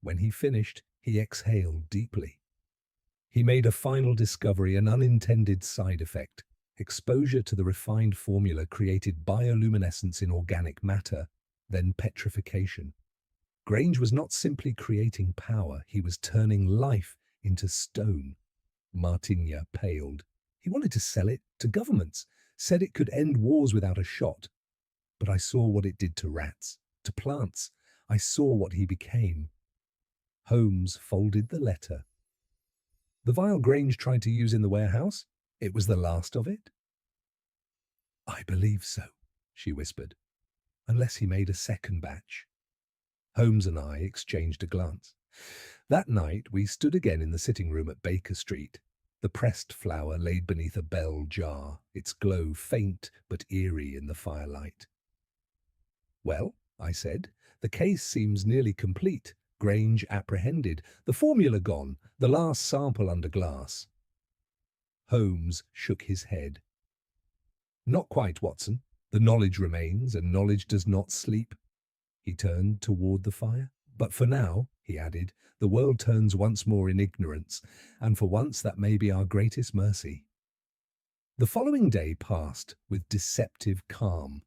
When he finished, he exhaled deeply. He made a final discovery, an unintended side effect. Exposure to the refined formula created bioluminescence in organic matter, then petrification. Grange was not simply creating power, he was turning life into stone. Martinia paled. He wanted to sell it to governments, said it could end wars without a shot. But I saw what it did to rats, to plants. I saw what he became. Holmes folded the letter. "The vial Grange tried to use in the warehouse? It was the last of it?" "I believe so," she whispered, "unless he made a second batch." Holmes and I exchanged a glance. That night we stood again in the sitting room at Baker Street. The pressed flower laid beneath a bell jar, its glow faint but eerie in the firelight. "Well," I said, "the case seems nearly complete. Grange apprehended, the formula gone, the last sample under glass." Holmes shook his head. "Not quite, Watson. The knowledge remains, and knowledge does not sleep." He turned toward the fire. "But for now," he added, "the world turns once more in ignorance, and for once that may be our greatest mercy." The following day passed with deceptive calm.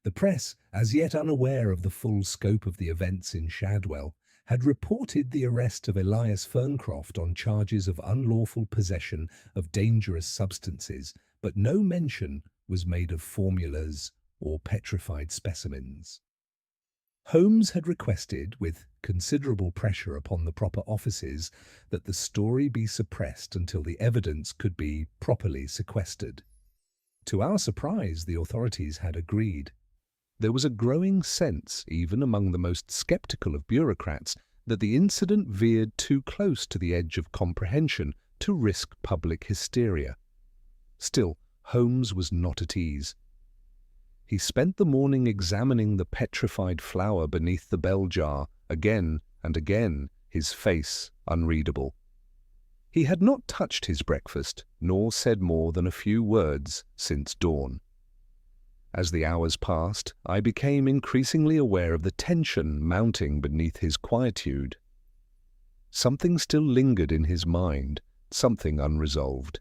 The press, as yet unaware of the full scope of the events in Shadwell, had reported the arrest of Elias Ferncroft on charges of unlawful possession of dangerous substances, but no mention was made of formulas or petrified specimens. Holmes had requested, with considerable pressure upon the proper offices, that the story be suppressed until the evidence could be properly sequestered. To our surprise, the authorities had agreed. There was a growing sense, even among the most sceptical of bureaucrats, that the incident veered too close to the edge of comprehension to risk public hysteria. Still, Holmes was not at ease. He spent the morning examining the petrified flower beneath the bell jar, again and again, his face unreadable. He had not touched his breakfast, nor said more than a few words since dawn. As the hours passed, I became increasingly aware of the tension mounting beneath his quietude. Something still lingered in his mind, something unresolved.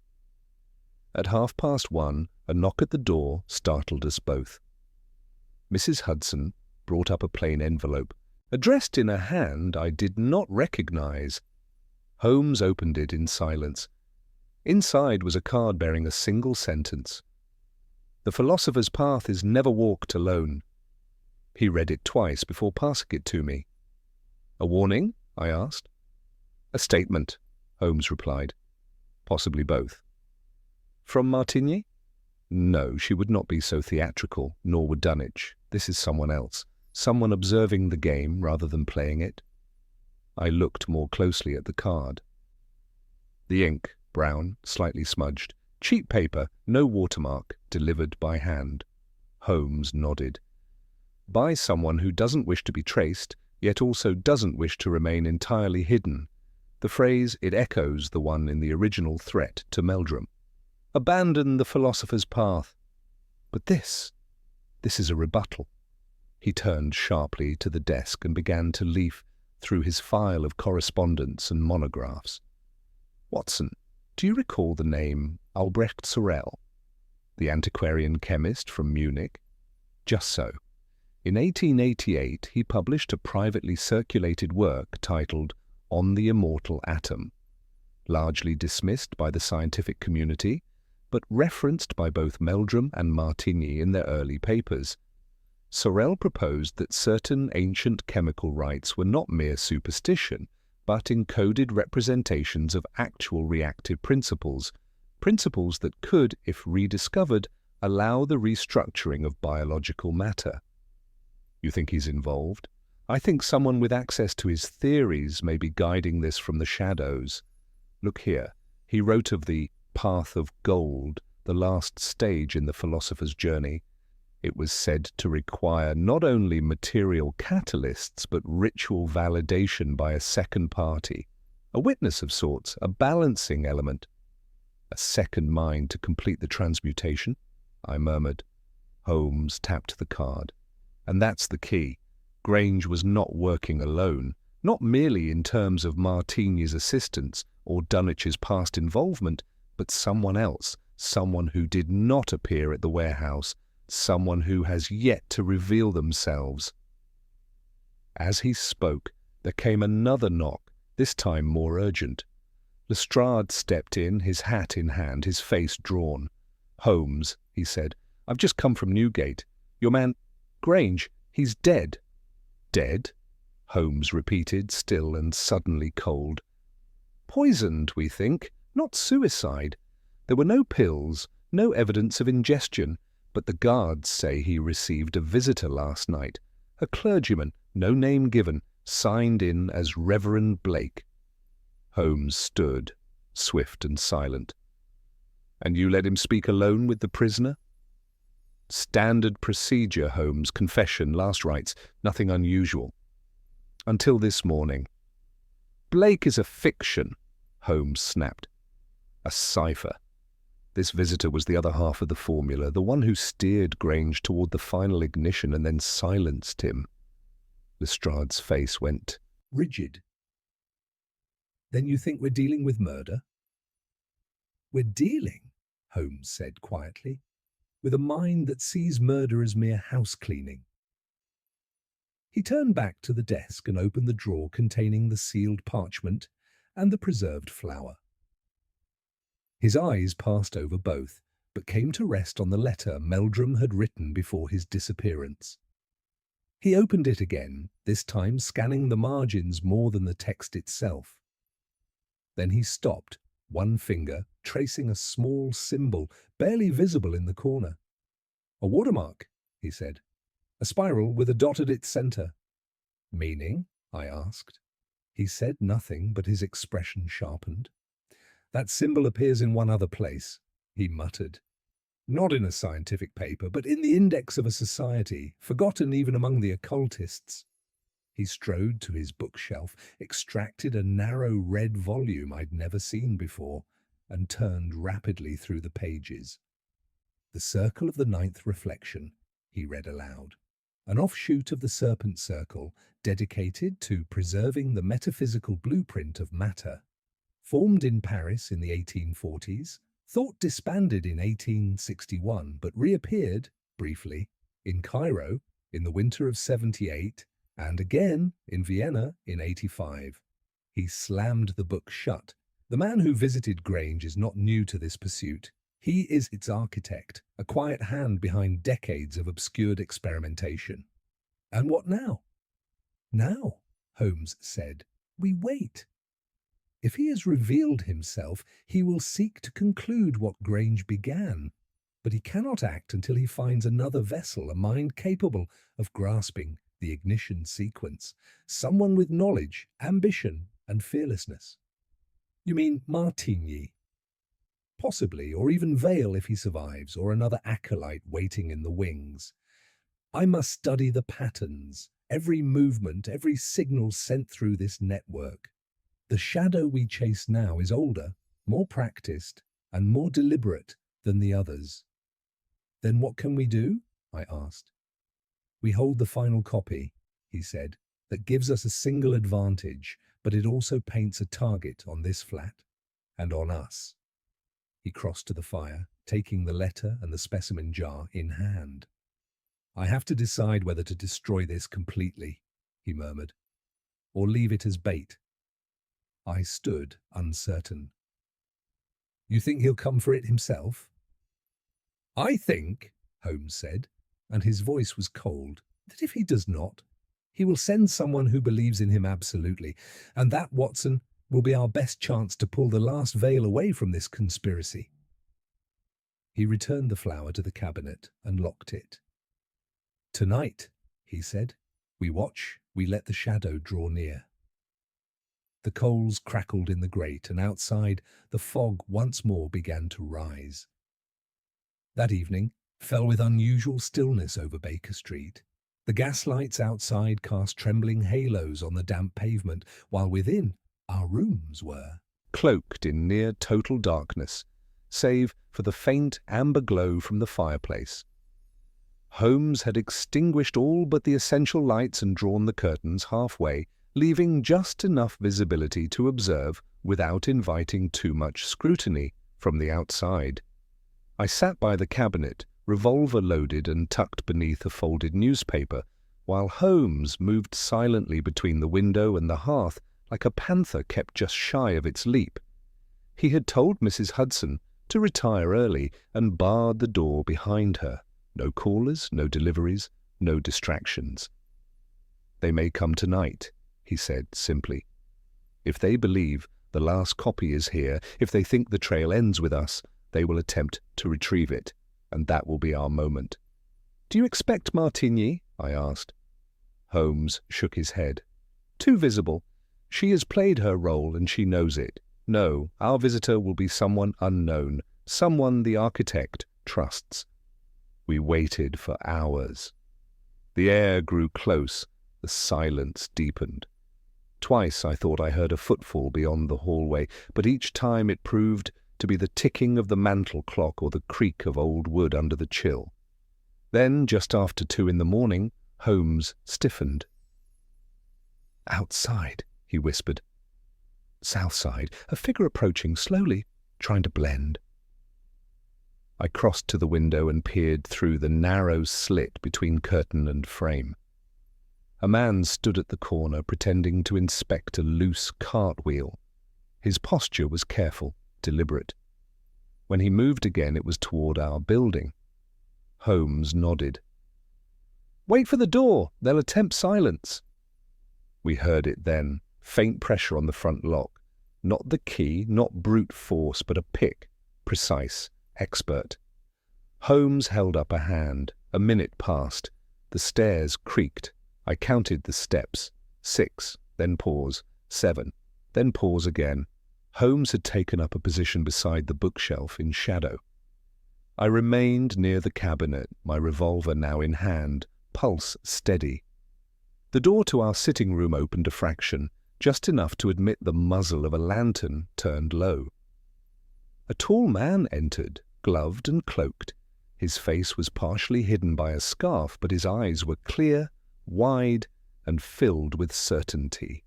At 1:30, a knock at the door startled us both. Mrs. Hudson brought up a plain envelope, addressed in a hand I did not recognize. Holmes opened it in silence. Inside was a card bearing a single sentence. "The philosopher's path is never walked alone." He read it twice before passing it to me. "A warning?" I asked. "A statement," Holmes replied. "Possibly both." "From Martigny?" "No, she would not be so theatrical, nor would Dunwich. This is someone else, someone observing the game rather than playing it." I looked more closely at the card. The ink, brown, slightly smudged. Cheap paper, no watermark, delivered by hand. Holmes nodded. "By someone who doesn't wish to be traced, yet also doesn't wish to remain entirely hidden." The phrase, it echoes the one in the original threat to Meldrum. "Abandon the philosopher's path." But this is a rebuttal. He turned sharply to the desk and began to leaf through his file of correspondence and monographs. "Watson, do you recall the name Albrecht Sorel, the antiquarian chemist from Munich?" "Just so. In 1888 he published a privately circulated work titled On the Immortal Atom, largely dismissed by the scientific community, but referenced by both Meldrum and Martigny in their early papers. Sorel proposed that certain ancient chemical rites were not mere superstition, but encoded representations of actual reactive principles, principles that could, if rediscovered, allow the restructuring of biological matter. You think he's involved? I think someone with access to his theories may be guiding this from the shadows. Look here, he wrote of the path of gold, the last stage in the philosopher's journey. It was said to require not only material catalysts, but ritual validation by a second party, a witness of sorts, a balancing element. "A second mind to complete the transmutation," I murmured. Holmes tapped the card. "And that's the key. Grange was not working alone, not merely in terms of Martigny's assistance or Dunwich's past involvement, but someone else, someone who did not appear at the warehouse, someone who has yet to reveal themselves." As he spoke, there came another knock, this time more urgent. Lestrade stepped in, his hat in hand, his face drawn. "Holmes," he said, "I've just come from Newgate. Your man, Grange, he's dead." "Dead?" Holmes repeated, still and suddenly cold. "Poisoned, we think, not suicide. There were no pills, no evidence of ingestion, but the guards say he received a visitor last night, a clergyman, no name given, signed in as Reverend Blake." Holmes stood, swift and silent. "And you let him speak alone with the prisoner?" "Standard procedure, Holmes. Confession, last rites, nothing unusual. Until this morning." "Blake is a fiction," Holmes snapped. "A cipher. This visitor was the other half of the formula, the one who steered Grange toward the final ignition and then silenced him." Lestrade's face went rigid. "Then you think we're dealing with murder?" "We're dealing," Holmes said quietly, "with a mind that sees murder as mere house cleaning." He turned back to the desk and opened the drawer containing the sealed parchment and the preserved flower. His eyes passed over both, but came to rest on the letter Meldrum had written before his disappearance. He opened it again, this time scanning the margins more than the text itself. Then he stopped, one finger tracing a small symbol barely visible in the corner. "A watermark," he said. "A spiral with a dot at its center." "Meaning?" I asked. He said nothing, but his expression sharpened. "That symbol appears in one other place," he muttered. "Not in a scientific paper, but in the index of a society, forgotten even among the occultists." He strode to his bookshelf, extracted a narrow red volume I'd never seen before, and turned rapidly through the pages. "The Circle of the Ninth Reflection," he read aloud. "An offshoot of the Serpent Circle, dedicated to preserving the metaphysical blueprint of matter. Formed in Paris in the 1840s, thought disbanded in 1861, but reappeared, briefly, in Cairo in the winter of 78, and again in Vienna in 85. He slammed the book shut. The man who visited Grange is not new to this pursuit. He is its architect, a quiet hand behind decades of obscured experimentation. And what now? Now, Holmes said, we wait. If he has revealed himself, he will seek to conclude what Grange began. But he cannot act until he finds another vessel, a mind capable of grasping the ignition sequence, someone with knowledge, ambition, and fearlessness. You mean Martigny? Possibly, or even Vale if he survives, or another acolyte waiting in the wings. I must study the patterns, every movement, every signal sent through this network. The shadow we chase now is older, more practiced, and more deliberate than the others. Then what can we do? I asked. We hold the final copy, he said, that gives us a single advantage, but it also paints a target on this flat, and on us. He crossed to the fire, taking the letter and the specimen jar in hand. I have to decide whether to destroy this completely, he murmured, or leave it as bait. I stood uncertain. You think he'll come for it himself? I think, Holmes said, and his voice was cold, that if he does not, he will send someone who believes in him absolutely, and that, Watson, will be our best chance to pull the last veil away from this conspiracy. He returned the flower to the cabinet and locked it. Tonight, he said, we watch, we let the shadow draw near. The coals crackled in the grate, and outside the fog once more began to rise. That evening fell with unusual stillness over Baker Street. The gaslights outside cast trembling halos on the damp pavement, while within our rooms were cloaked in near total darkness, save for the faint amber glow from the fireplace. Holmes had extinguished all but the essential lights and drawn the curtains halfway, leaving just enough visibility to observe without inviting too much scrutiny from the outside. I sat by the cabinet, revolver loaded and tucked beneath a folded newspaper, while Holmes moved silently between the window and the hearth like a panther kept just shy of its leap. He had told Mrs. Hudson to retire early and barred the door behind her. No callers, no deliveries, no distractions. They may come tonight, he said simply. If they believe the last copy is here, if they think the trail ends with us, they will attempt to retrieve it, and that will be our moment. Do you expect Martigny? I asked. Holmes shook his head. Too visible. She has played her role and she knows it. No, our visitor will be someone unknown, someone the architect trusts. We waited for hours. The air grew close, the silence deepened. Twice I thought I heard a footfall beyond the hallway, but each time it proved to be the ticking of the mantel clock or the creak of old wood under the chill. Then, just after 2 in the morning, Holmes stiffened. Outside, he whispered. South side, a figure approaching slowly, trying to blend. I crossed to the window and peered through the narrow slit between curtain and frame. A man stood at the corner pretending to inspect a loose cartwheel. His posture was careful, deliberate. When he moved again, it was toward our building. Holmes nodded. Wait for the door, they'll attempt silence. We heard it then, faint pressure on the front lock. Not the key, not brute force, but a pick, precise, expert. Holmes held up a hand. A minute passed. The stairs creaked. I counted the steps. 6, then pause. 7, then pause again. Holmes had taken up a position beside the bookshelf in shadow. I remained near the cabinet, my revolver now in hand, pulse steady. The door to our sitting room opened a fraction, just enough to admit the muzzle of a lantern turned low. A tall man entered, gloved and cloaked. His face was partially hidden by a scarf, but his eyes were clear, wide, and filled with certainty.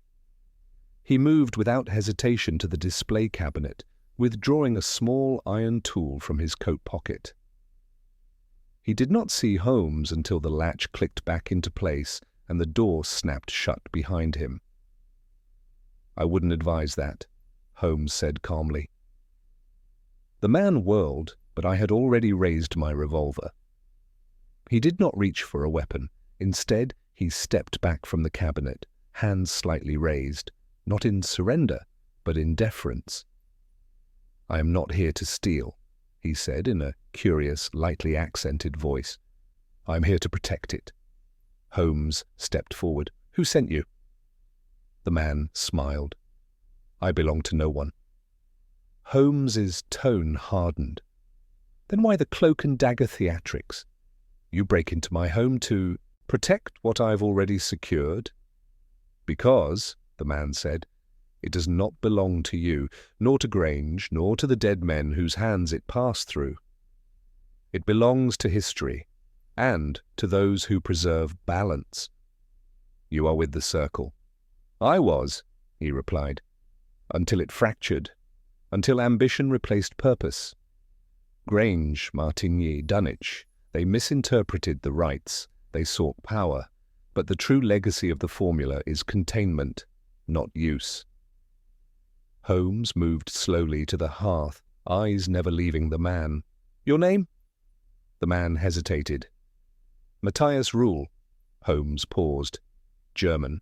He moved without hesitation to the display cabinet, withdrawing a small iron tool from his coat pocket. He did not see Holmes until the latch clicked back into place and the door snapped shut behind him. "I wouldn't advise that," Holmes said calmly. The man whirled, but I had already raised my revolver. He did not reach for a weapon. Instead, he stepped back from the cabinet, hands slightly raised, not in surrender, but in deference. "I am not here to steal," he said in a curious, lightly accented voice. "I am here to protect it." Holmes stepped forward. "Who sent you?" The man smiled. "I belong to no one." Holmes's tone hardened. "Then why the cloak and dagger theatrics? You break into my home to protect what I've already secured?" "Because," the man said, "it does not belong to you, nor to Grange, nor to the dead men whose hands it passed through. It belongs to history, and to those who preserve balance. You are with the Circle." "I was," he replied, "until it fractured, until ambition replaced purpose. Grange, Martigny, Dunwich, they misinterpreted the rights, they sought power, but the true legacy of the formula is containment, not use." Holmes moved slowly to the hearth, eyes never leaving the man. "Your name?" The man hesitated. "Matthias Ruhl." Holmes paused. "German."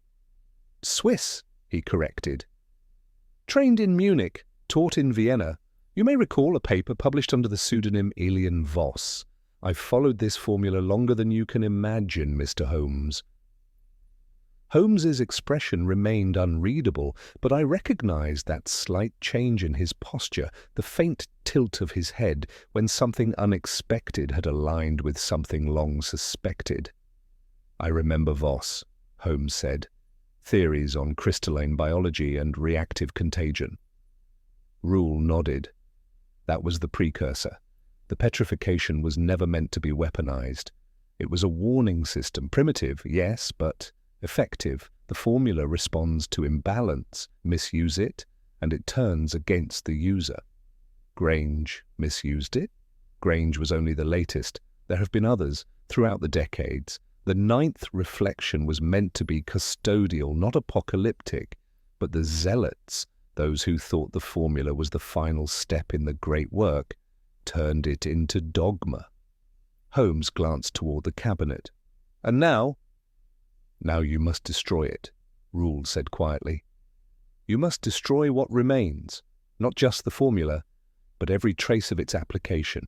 "Swiss," he corrected. "Trained in Munich, taught in Vienna. You may recall a paper published under the pseudonym Elian Voss. I've followed this formula longer than you can imagine, Mr. Holmes." Holmes's expression remained unreadable, but I recognized that slight change in his posture, the faint tilt of his head, when something unexpected had aligned with something long suspected. "I remember Voss," Holmes said. "Theories on crystalline biology and reactive contagion." Ruhl nodded. "That was the precursor. The petrification was never meant to be weaponized. It was a warning system, primitive, yes, but effective. The formula responds to imbalance. Misuse it, and it turns against the user. Grange misused it. Grange was only the latest. There have been others throughout the decades. The ninth reflection was meant to be custodial, not apocalyptic, but the zealots, those who thought the formula was the final step in the great work, turned it into dogma." Holmes glanced toward the cabinet. "And now?" "Now you must destroy it," Ruhl said quietly. "You must destroy what remains, not just the formula, but every trace of its application.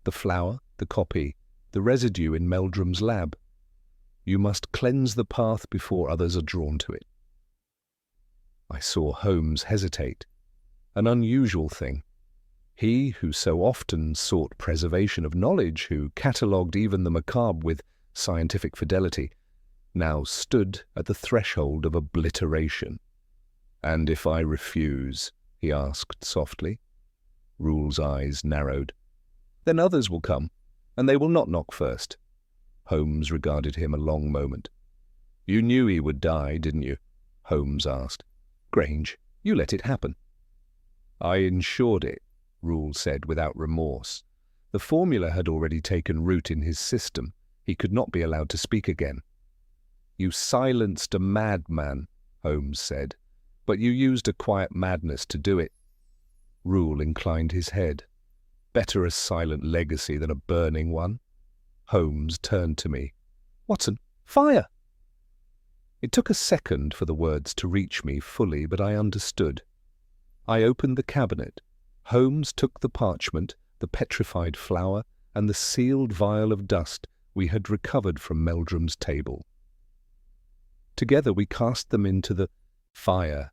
The flower, the copy, the residue in Meldrum's lab. You must cleanse the path before others are drawn to it." I saw Holmes hesitate, an unusual thing. He who so often sought preservation of knowledge, who catalogued even the macabre with scientific fidelity, now stood at the threshold of obliteration. "And if I refuse?" he asked softly. Ruhl's eyes narrowed. "Then others will come, and they will not knock first." Holmes regarded him a long moment. "You knew he would die, didn't you?" Holmes asked. "Grange, you let it happen." "I ensured it," Ruhl said without remorse. The formula had already taken root in his system. He could not be allowed to speak again. "You silenced a madman," Holmes said, "but you used a quiet madness to do it." Ruhl inclined his head. "Better a silent legacy than a burning one." Holmes turned to me. "Watson, fire!" It took a second for the words to reach me fully, but I understood. I opened the cabinet. Holmes took the parchment, the petrified flower, and the sealed vial of dust we had recovered from Meldrum's table. Together we cast them into the fire.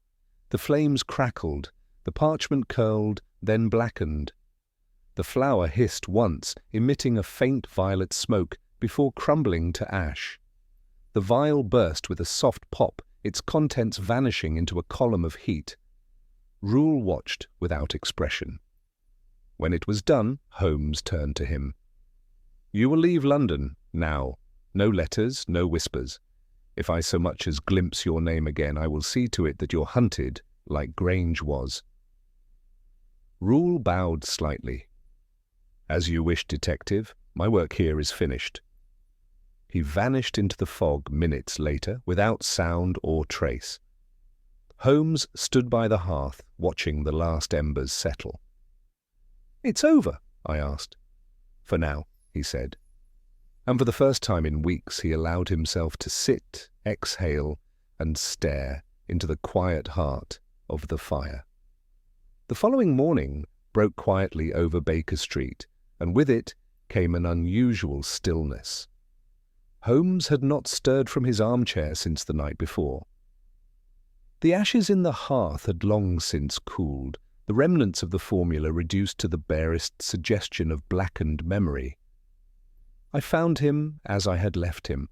The flames crackled, the parchment curled, then blackened. The flower hissed once, emitting a faint violet smoke before crumbling to ash. The vial burst with a soft pop, its contents vanishing into a column of heat. Rule watched without expression. When it was done, Holmes turned to him. "You will leave London, now. No letters, no whispers. If I so much as glimpse your name again, I will see to it that you're hunted, like Grange was." Rule bowed slightly. "As you wish, detective. My work here is finished." He vanished into the fog minutes later, without sound or trace. Holmes stood by the hearth, watching the last embers settle. "It's over?" I asked. "For now," he said. And for the first time in weeks he allowed himself to sit, exhale, and stare into the quiet heart of the fire. The following morning broke quietly over Baker Street, and with it came an unusual stillness. Holmes had not stirred from his armchair since the night before. The ashes in the hearth had long since cooled, the remnants of the formula reduced to the barest suggestion of blackened memory. I found him as I had left him,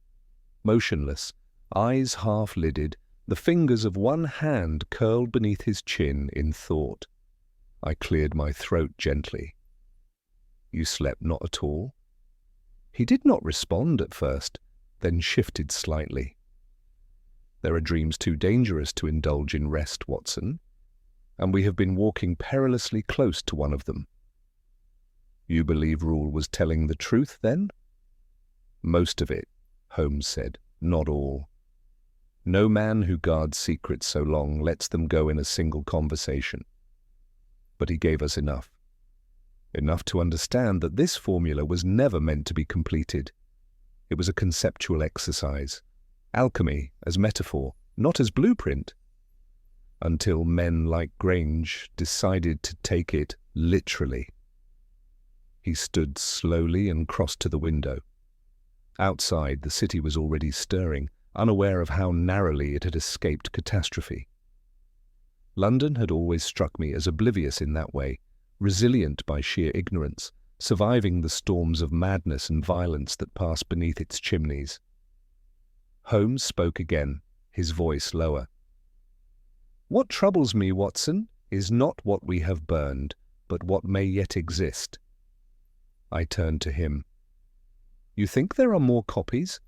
motionless, eyes half-lidded, the fingers of one hand curled beneath his chin in thought. I cleared my throat gently. "You slept not at all?" He did not respond at first, then shifted slightly. "There are dreams too dangerous to indulge in rest, Watson, and we have been walking perilously close to one of them." "You believe Rule was telling the truth, then?" "Most of it," Holmes said, "not all. No man who guards secrets so long lets them go in a single conversation. But he gave us enough. Enough to understand that this formula was never meant to be completed. It was a conceptual exercise, alchemy as metaphor, not as blueprint, until men like Grange decided to take it literally." He stood slowly and crossed to the window. Outside, the city was already stirring, unaware of how narrowly it had escaped catastrophe. London had always struck me as oblivious in that way, resilient by sheer ignorance, surviving the storms of madness and violence that passed beneath its chimneys. Holmes spoke again, his voice lower. "What troubles me, Watson, is not what we have burned, but what may yet exist." I turned to him. "You think there are more copies?"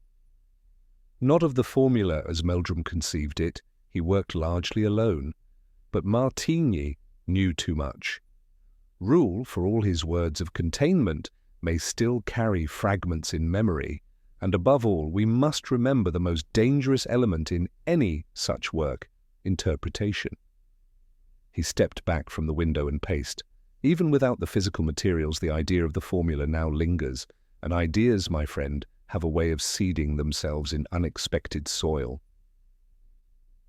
"Not of the formula as Meldrum conceived it. He worked largely alone. But Martigny knew too much. Rule, for all his words of containment, may still carry fragments in memory, and above all, we must remember the most dangerous element in any such work, interpretation." He stepped back from the window and paced. Even without the physical materials, the idea of the formula now lingers, and ideas, my friend, have a way of seeding themselves in unexpected soil.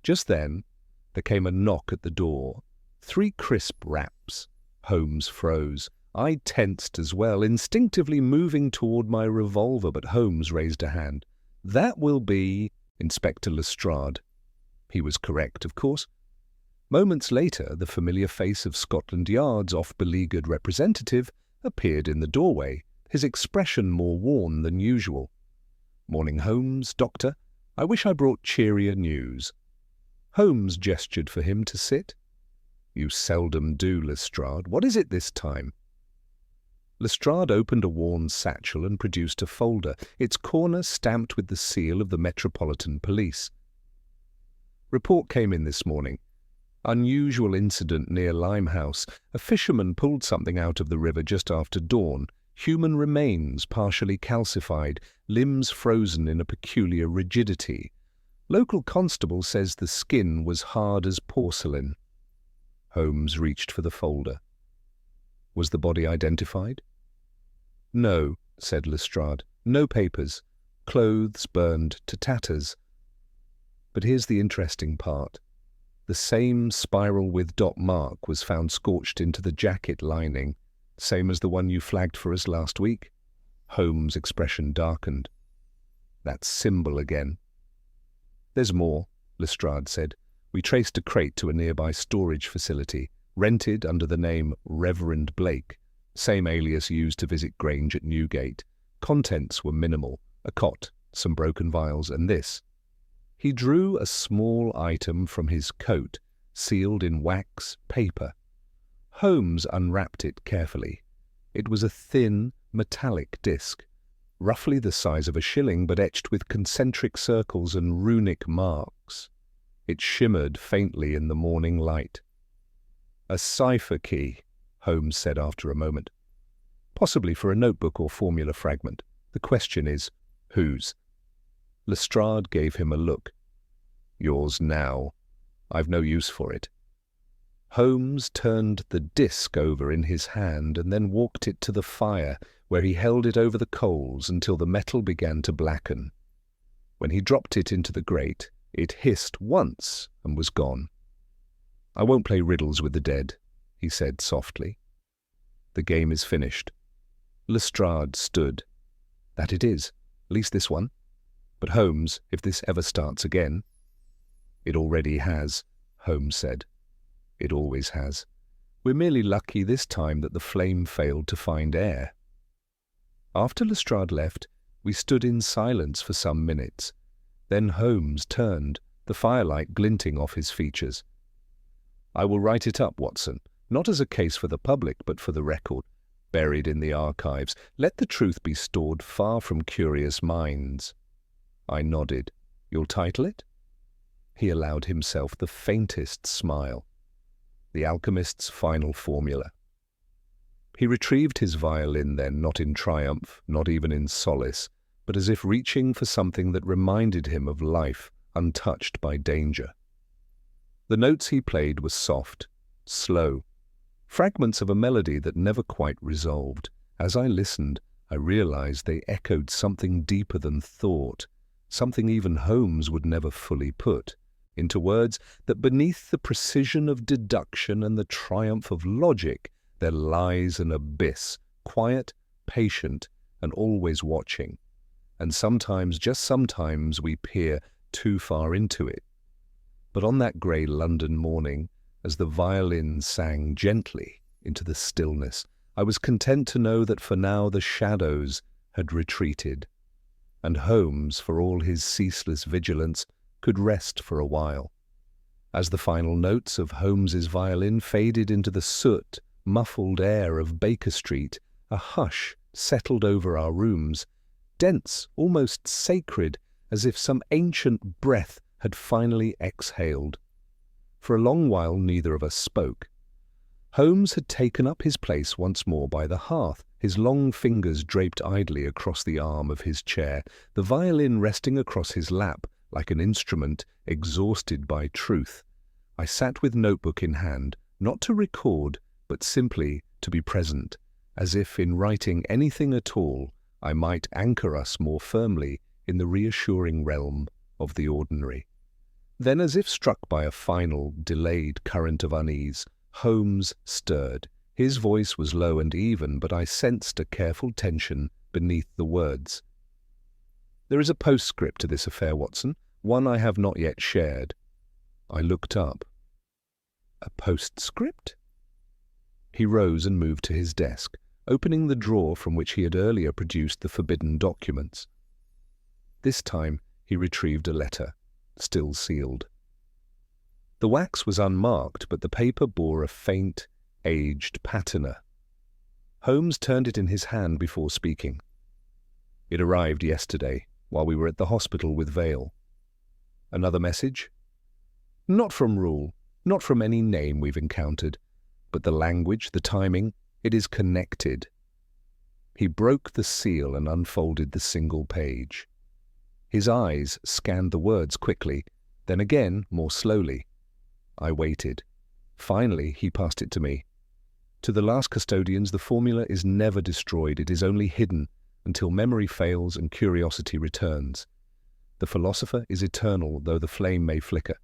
Just then, there came a knock at the door. 3 crisp raps. Holmes froze. I tensed as well, instinctively moving toward my revolver, but Holmes raised a hand. "That will be Inspector Lestrade." He was correct, of course. Moments later, the familiar face of Scotland Yard's oft-beleaguered representative appeared in the doorway, his expression more worn than usual. "Morning, Holmes, Doctor. I wish I brought cheerier news." Holmes gestured for him to sit. "You seldom do, Lestrade. What is it this time?" Lestrade opened a worn satchel and produced a folder, its corner stamped with the seal of the Metropolitan Police. "Report came in this morning. Unusual incident near Limehouse. A fisherman pulled something out of the river just after dawn. Human remains partially calcified, limbs frozen in a peculiar rigidity. Local constable says the skin was hard as porcelain." Holmes reached for the folder. "Was the body identified?" "No," said Lestrade. "No papers. Clothes burned to tatters. But here's the interesting part. The same spiral with dot mark was found scorched into the jacket lining, same as the one you flagged for us last week." Holmes' expression darkened. "That symbol again." "There's more," Lestrade said. "We traced a crate to a nearby storage facility, rented under the name Reverend Blake, same alias used to visit Grange at Newgate. Contents were minimal, a cot, some broken vials, and this. He drew a small item from his coat, sealed in wax paper. Holmes unwrapped it carefully. It was a thin, metallic disc, roughly the size of a shilling, but etched with concentric circles and runic marks. It shimmered faintly in the morning light. "A cipher key," Holmes said after a moment. "Possibly for a notebook or formula fragment. The question is, whose?" Lestrade gave him a look. "Yours now. I've no use for it." Holmes turned the disc over in his hand and then walked it to the fire, where he held it over the coals until the metal began to blacken. When he dropped it into the grate, it hissed once and was gone. "I won't play riddles with the dead," he said softly. "The game is finished." Lestrade stood. "That it is, at least this one. But Holmes, if this ever starts again—" "It already has," Holmes said. "It always has. We're merely lucky this time that the flame failed to find air." After Lestrade left, we stood in silence for some minutes. Then Holmes turned, the firelight glinting off his features. "I will write it up, Watson, not as a case for the public, but for the record, buried in the archives. Let the truth be stored far from curious minds." I nodded. "You'll title it?" He allowed himself the faintest smile. "The Alchemist's Final Formula." He retrieved his violin then, not in triumph, not even in solace, but as if reaching for something that reminded him of life untouched by danger. The notes he played were soft, slow, fragments of a melody that never quite resolved. As I listened, I realized they echoed something deeper than thought, something even Holmes would never fully put into words, that beneath the precision of deduction and the triumph of logic, there lies an abyss, quiet, patient, and always watching. And sometimes, just sometimes, we peer too far into it. But on that grey London morning, as the violin sang gently into the stillness, I was content to know that for now the shadows had retreated, and Holmes, for all his ceaseless vigilance, could rest for a while. As the final notes of Holmes's violin faded into the soot, muffled air of Baker Street, a hush settled over our rooms, dense, almost sacred, as if some ancient breath had finally exhaled. For a long while neither of us spoke. Holmes had taken up his place once more by the hearth, his long fingers draped idly across the arm of his chair, the violin resting across his lap like an instrument exhausted by truth. I sat with notebook in hand, not to record, but simply to be present, as if in writing anything at all I might anchor us more firmly in the reassuring realm of the ordinary. Then, as if struck by a final, delayed current of unease, Holmes stirred. His voice was low and even, but I sensed a careful tension beneath the words. "There is a postscript to this affair, Watson, one I have not yet shared." I looked up. "A postscript?" He rose and moved to his desk, opening the drawer from which he had earlier produced the forbidden documents. This time he retrieved a letter, still sealed. The wax was unmarked, but the paper bore a faint, aged patina. Holmes turned it in his hand before speaking. "It arrived yesterday, while we were at the hospital with Vale." "Another message?" "Not from Rule, not from any name we've encountered, but the language, the timing, it is connected." He broke the seal and unfolded the single page. His eyes scanned the words quickly, then again more slowly. I waited. Finally, he passed it to me. "To the last custodians, the formula is never destroyed. It is only hidden until memory fails and curiosity returns. The philosopher is eternal, though the flame may flicker.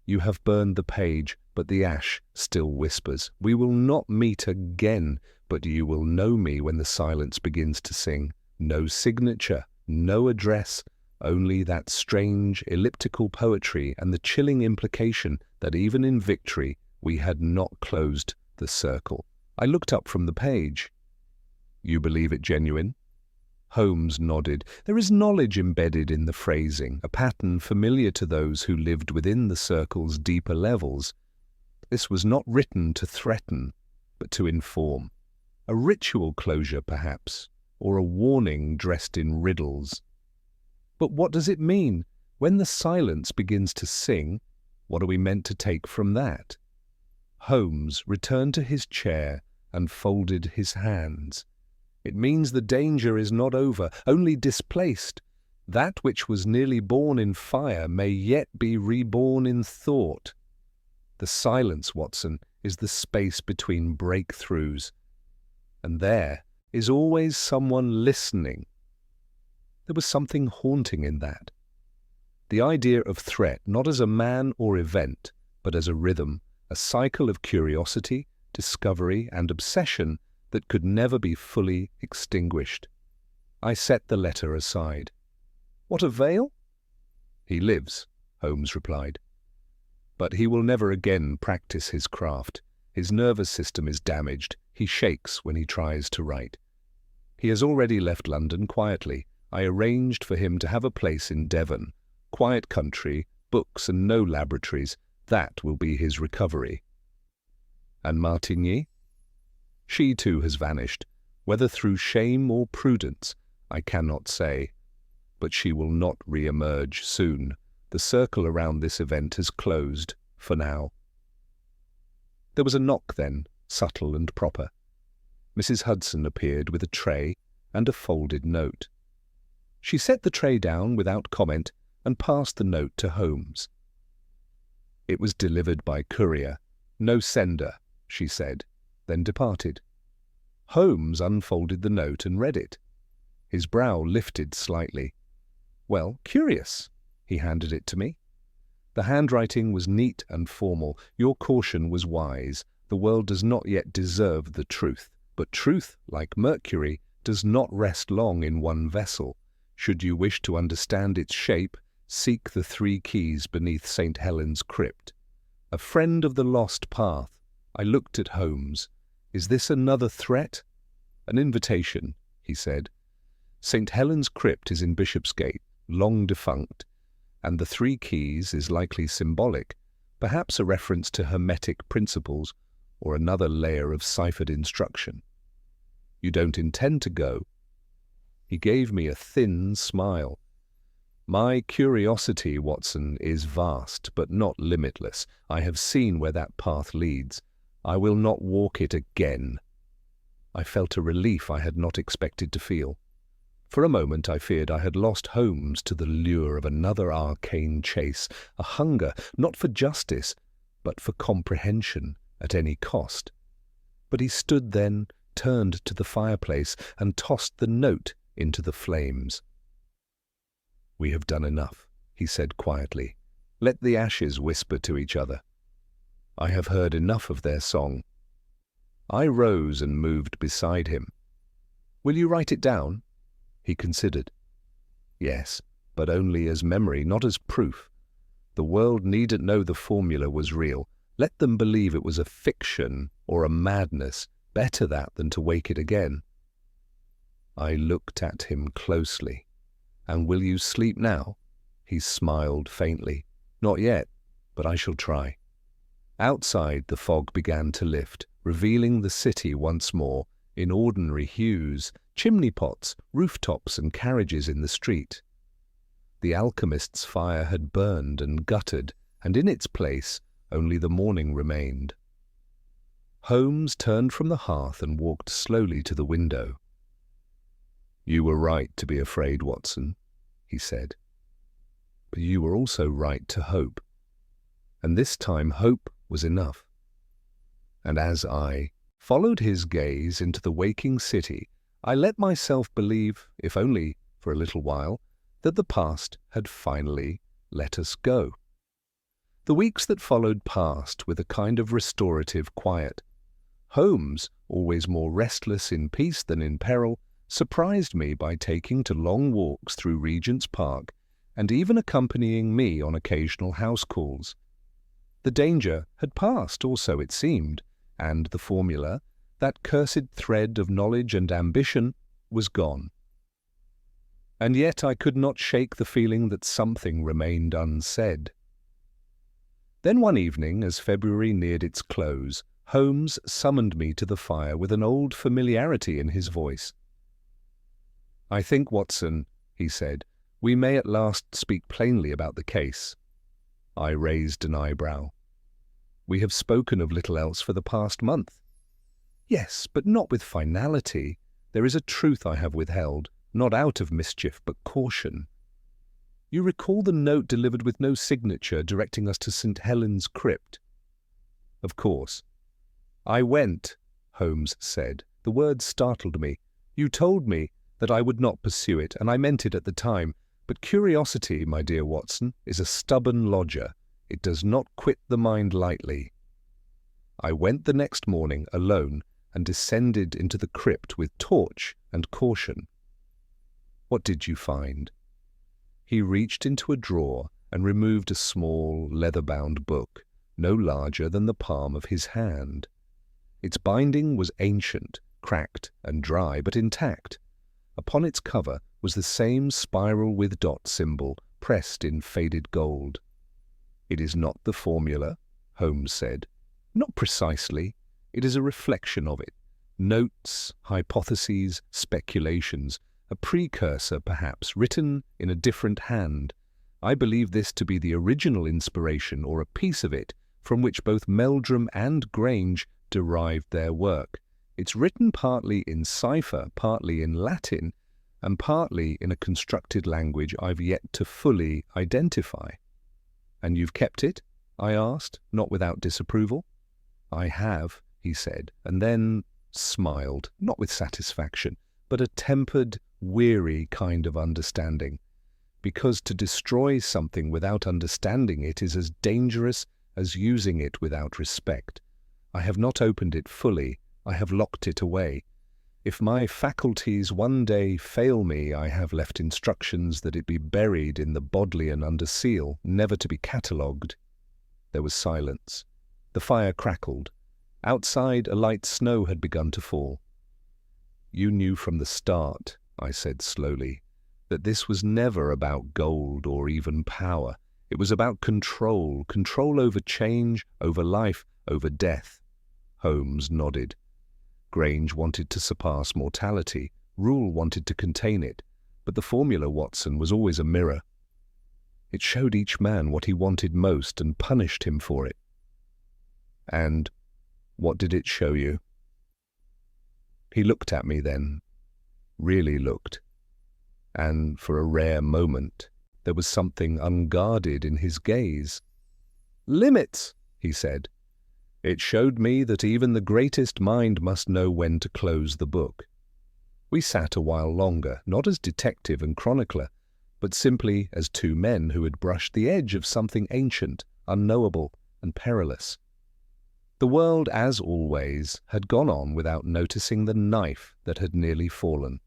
You have burned the page, but the ash still whispers. We will not meet again, but you will know me when the silence begins to sing. No signature, no address, only that strange elliptical poetry and the chilling implication that even in victory we had not closed the circle." I looked up from the page. "You believe it genuine?" Holmes nodded. There is knowledge embedded in the phrasing, a pattern familiar to those who lived within the circle's deeper levels. This was not written to threaten, but to inform. A ritual closure, perhaps, or a warning dressed in riddles. But what does it mean? When the silence begins to sing, what are we meant to take from that? Holmes returned to his chair and folded his hands. It means the danger is not over, only displaced. That which was nearly born in fire may yet be reborn in thought. The silence, Watson, is the space between breakthroughs. And there is always someone listening. There was something haunting in that. The idea of threat not as a man or event, but as a rhythm, a cycle of curiosity, discovery, and obsession that could never be fully extinguished. I set the letter aside. What avail? He lives, Holmes replied. But he will never again practice his craft. His nervous system is damaged. He shakes when he tries to write. He has already left London quietly. I arranged for him to have a place in Devon. Quiet country, books and no laboratories. That will be his recovery. And Martigny? She too has vanished. Whether through shame or prudence, I cannot say. But she will not re-emerge soon. The circle around this event has closed, for now. There was a knock then, subtle and proper. Mrs. Hudson appeared with a tray and a folded note. She set the tray down without comment and passed the note to Holmes. It was delivered by courier. No sender, she said, then departed. Holmes unfolded the note and read it. His brow lifted slightly. Well, curious. He handed it to me. The handwriting was neat and formal. Your caution was wise. The world does not yet deserve the truth. But truth, like mercury, does not rest long in one vessel. Should you wish to understand its shape, seek the 3 keys beneath St. Helen's crypt. A friend of the lost path. I looked at Holmes. Is this another threat? An invitation, he said. St. Helen's crypt is in Bishopsgate, long defunct, and the 3 keys is likely symbolic, perhaps a reference to hermetic principles or another layer of ciphered instruction. You don't intend to go? He gave me a thin smile. My curiosity, Watson, is vast, but not limitless. I have seen where that path leads. I will not walk it again. I felt a relief I had not expected to feel. For a moment I feared I had lost Holmes to the lure of another arcane chase, a hunger not for justice, but for comprehension at any cost. But he stood then, turned to the fireplace, and tossed the note into the flames. We have done enough, he said quietly. Let the ashes whisper to each other. I have heard enough of their song. I rose and moved beside him. Will you write it down? He considered. Yes, but only as memory, not as proof. The world needn't know the formula was real. Let them believe it was a fiction or a madness. Better that than to wake it again. I looked at him closely. And will you sleep now? He smiled faintly. Not yet, but I shall try. Outside the fog began to lift, revealing the city once more in ordinary hues, chimney pots, rooftops and carriages in the street. The alchemist's fire had burned and guttered, and in its place only the morning remained. Holmes turned from the hearth and walked slowly to the window. You were right to be afraid, Watson, he said. But you were also right to hope. And this time hope was enough. And as I followed his gaze into the waking city, I let myself believe, if only for a little while, that the past had finally let us go. The weeks that followed passed with a kind of restorative quiet. Holmes, always more restless in peace than in peril, surprised me by taking to long walks through Regent's Park and even accompanying me on occasional house calls. The danger had passed, or so it seemed, and the formula, that cursed thread of knowledge and ambition, was gone. And yet I could not shake the feeling that something remained unsaid. Then one evening, as February neared its close, Holmes summoned me to the fire with an old familiarity in his voice. "I think, Watson," he said, "we may at last speak plainly about the case." I raised an eyebrow. "We have spoken of little else for the past month." "Yes, but not with finality. There is a truth I have withheld, not out of mischief, but caution. You recall the note delivered with no signature directing us to St. Helen's crypt?" "Of course." "I went," Holmes said. "The word startled me. You told me that I would not pursue it, and I meant it at the time. But curiosity, my dear Watson, is a stubborn lodger. It does not quit the mind lightly. I went the next morning alone and descended into the crypt with torch and caution." "What did you find?" He reached into a drawer and removed a small, leather-bound book, no larger than the palm of his hand. Its binding was ancient, cracked and dry, but intact. Upon its cover was the same spiral with dot symbol, pressed in faded gold. "It is not the formula," Holmes said. "Not precisely. It is a reflection of it. Notes, hypotheses, speculations. A precursor, perhaps, written in a different hand. I believe this to be the original inspiration, or a piece of it, from which both Meldrum and Grange derived their work. It's written partly in cipher, partly in Latin, and partly in a constructed language I've yet to fully identify." "And you've kept it?" I asked, not without disapproval. "I have," he said, and then smiled, not with satisfaction, but a tempered, weary kind of understanding. Because to destroy something without understanding it is as dangerous as using it without respect. I have not opened it fully. I have locked it away. If my faculties one day fail me, I have left instructions that it be buried in the Bodleian under seal, never to be catalogued." There was silence. The fire crackled. Outside, a light snow had begun to fall. "You knew from the start," I said slowly, "that this was never about gold or even power. It was about control over change, over life, over death." Holmes nodded. "Grange wanted to surpass mortality. Rule wanted to contain it. But the formula, Watson, was always a mirror. It showed each man what he wanted most and punished him for it." "And what did it show you?" He looked at me then, really looked, and for a rare moment there was something unguarded in his gaze. "Limits," he said. "It showed me that even the greatest mind must know when to close the book." We sat a while longer, not as detective and chronicler, but simply as two men who had brushed the edge of something ancient, unknowable, and perilous. The world, as always, had gone on without noticing the knife that had nearly fallen.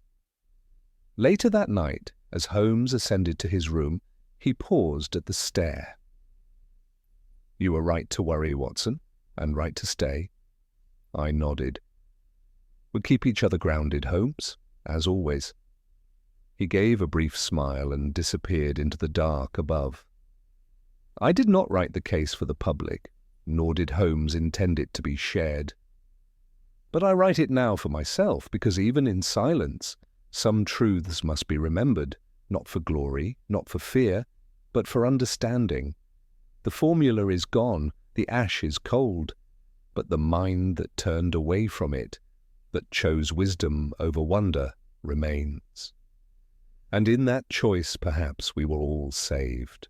Later that night, as Holmes ascended to his room, he paused at the stair. "You were right to worry, Watson, and right to stay." I nodded. "We'll keep each other grounded, Holmes, as always." He gave a brief smile and disappeared into the dark above. I did not write the case for the public, nor did Holmes intend it to be shared. But I write it now for myself, because even in silence, some truths must be remembered, not for glory, not for fear, but for understanding. The formula is gone, the ash is cold, but the mind that turned away from it, that chose wisdom over wonder, remains. And in that choice, perhaps, we were all saved.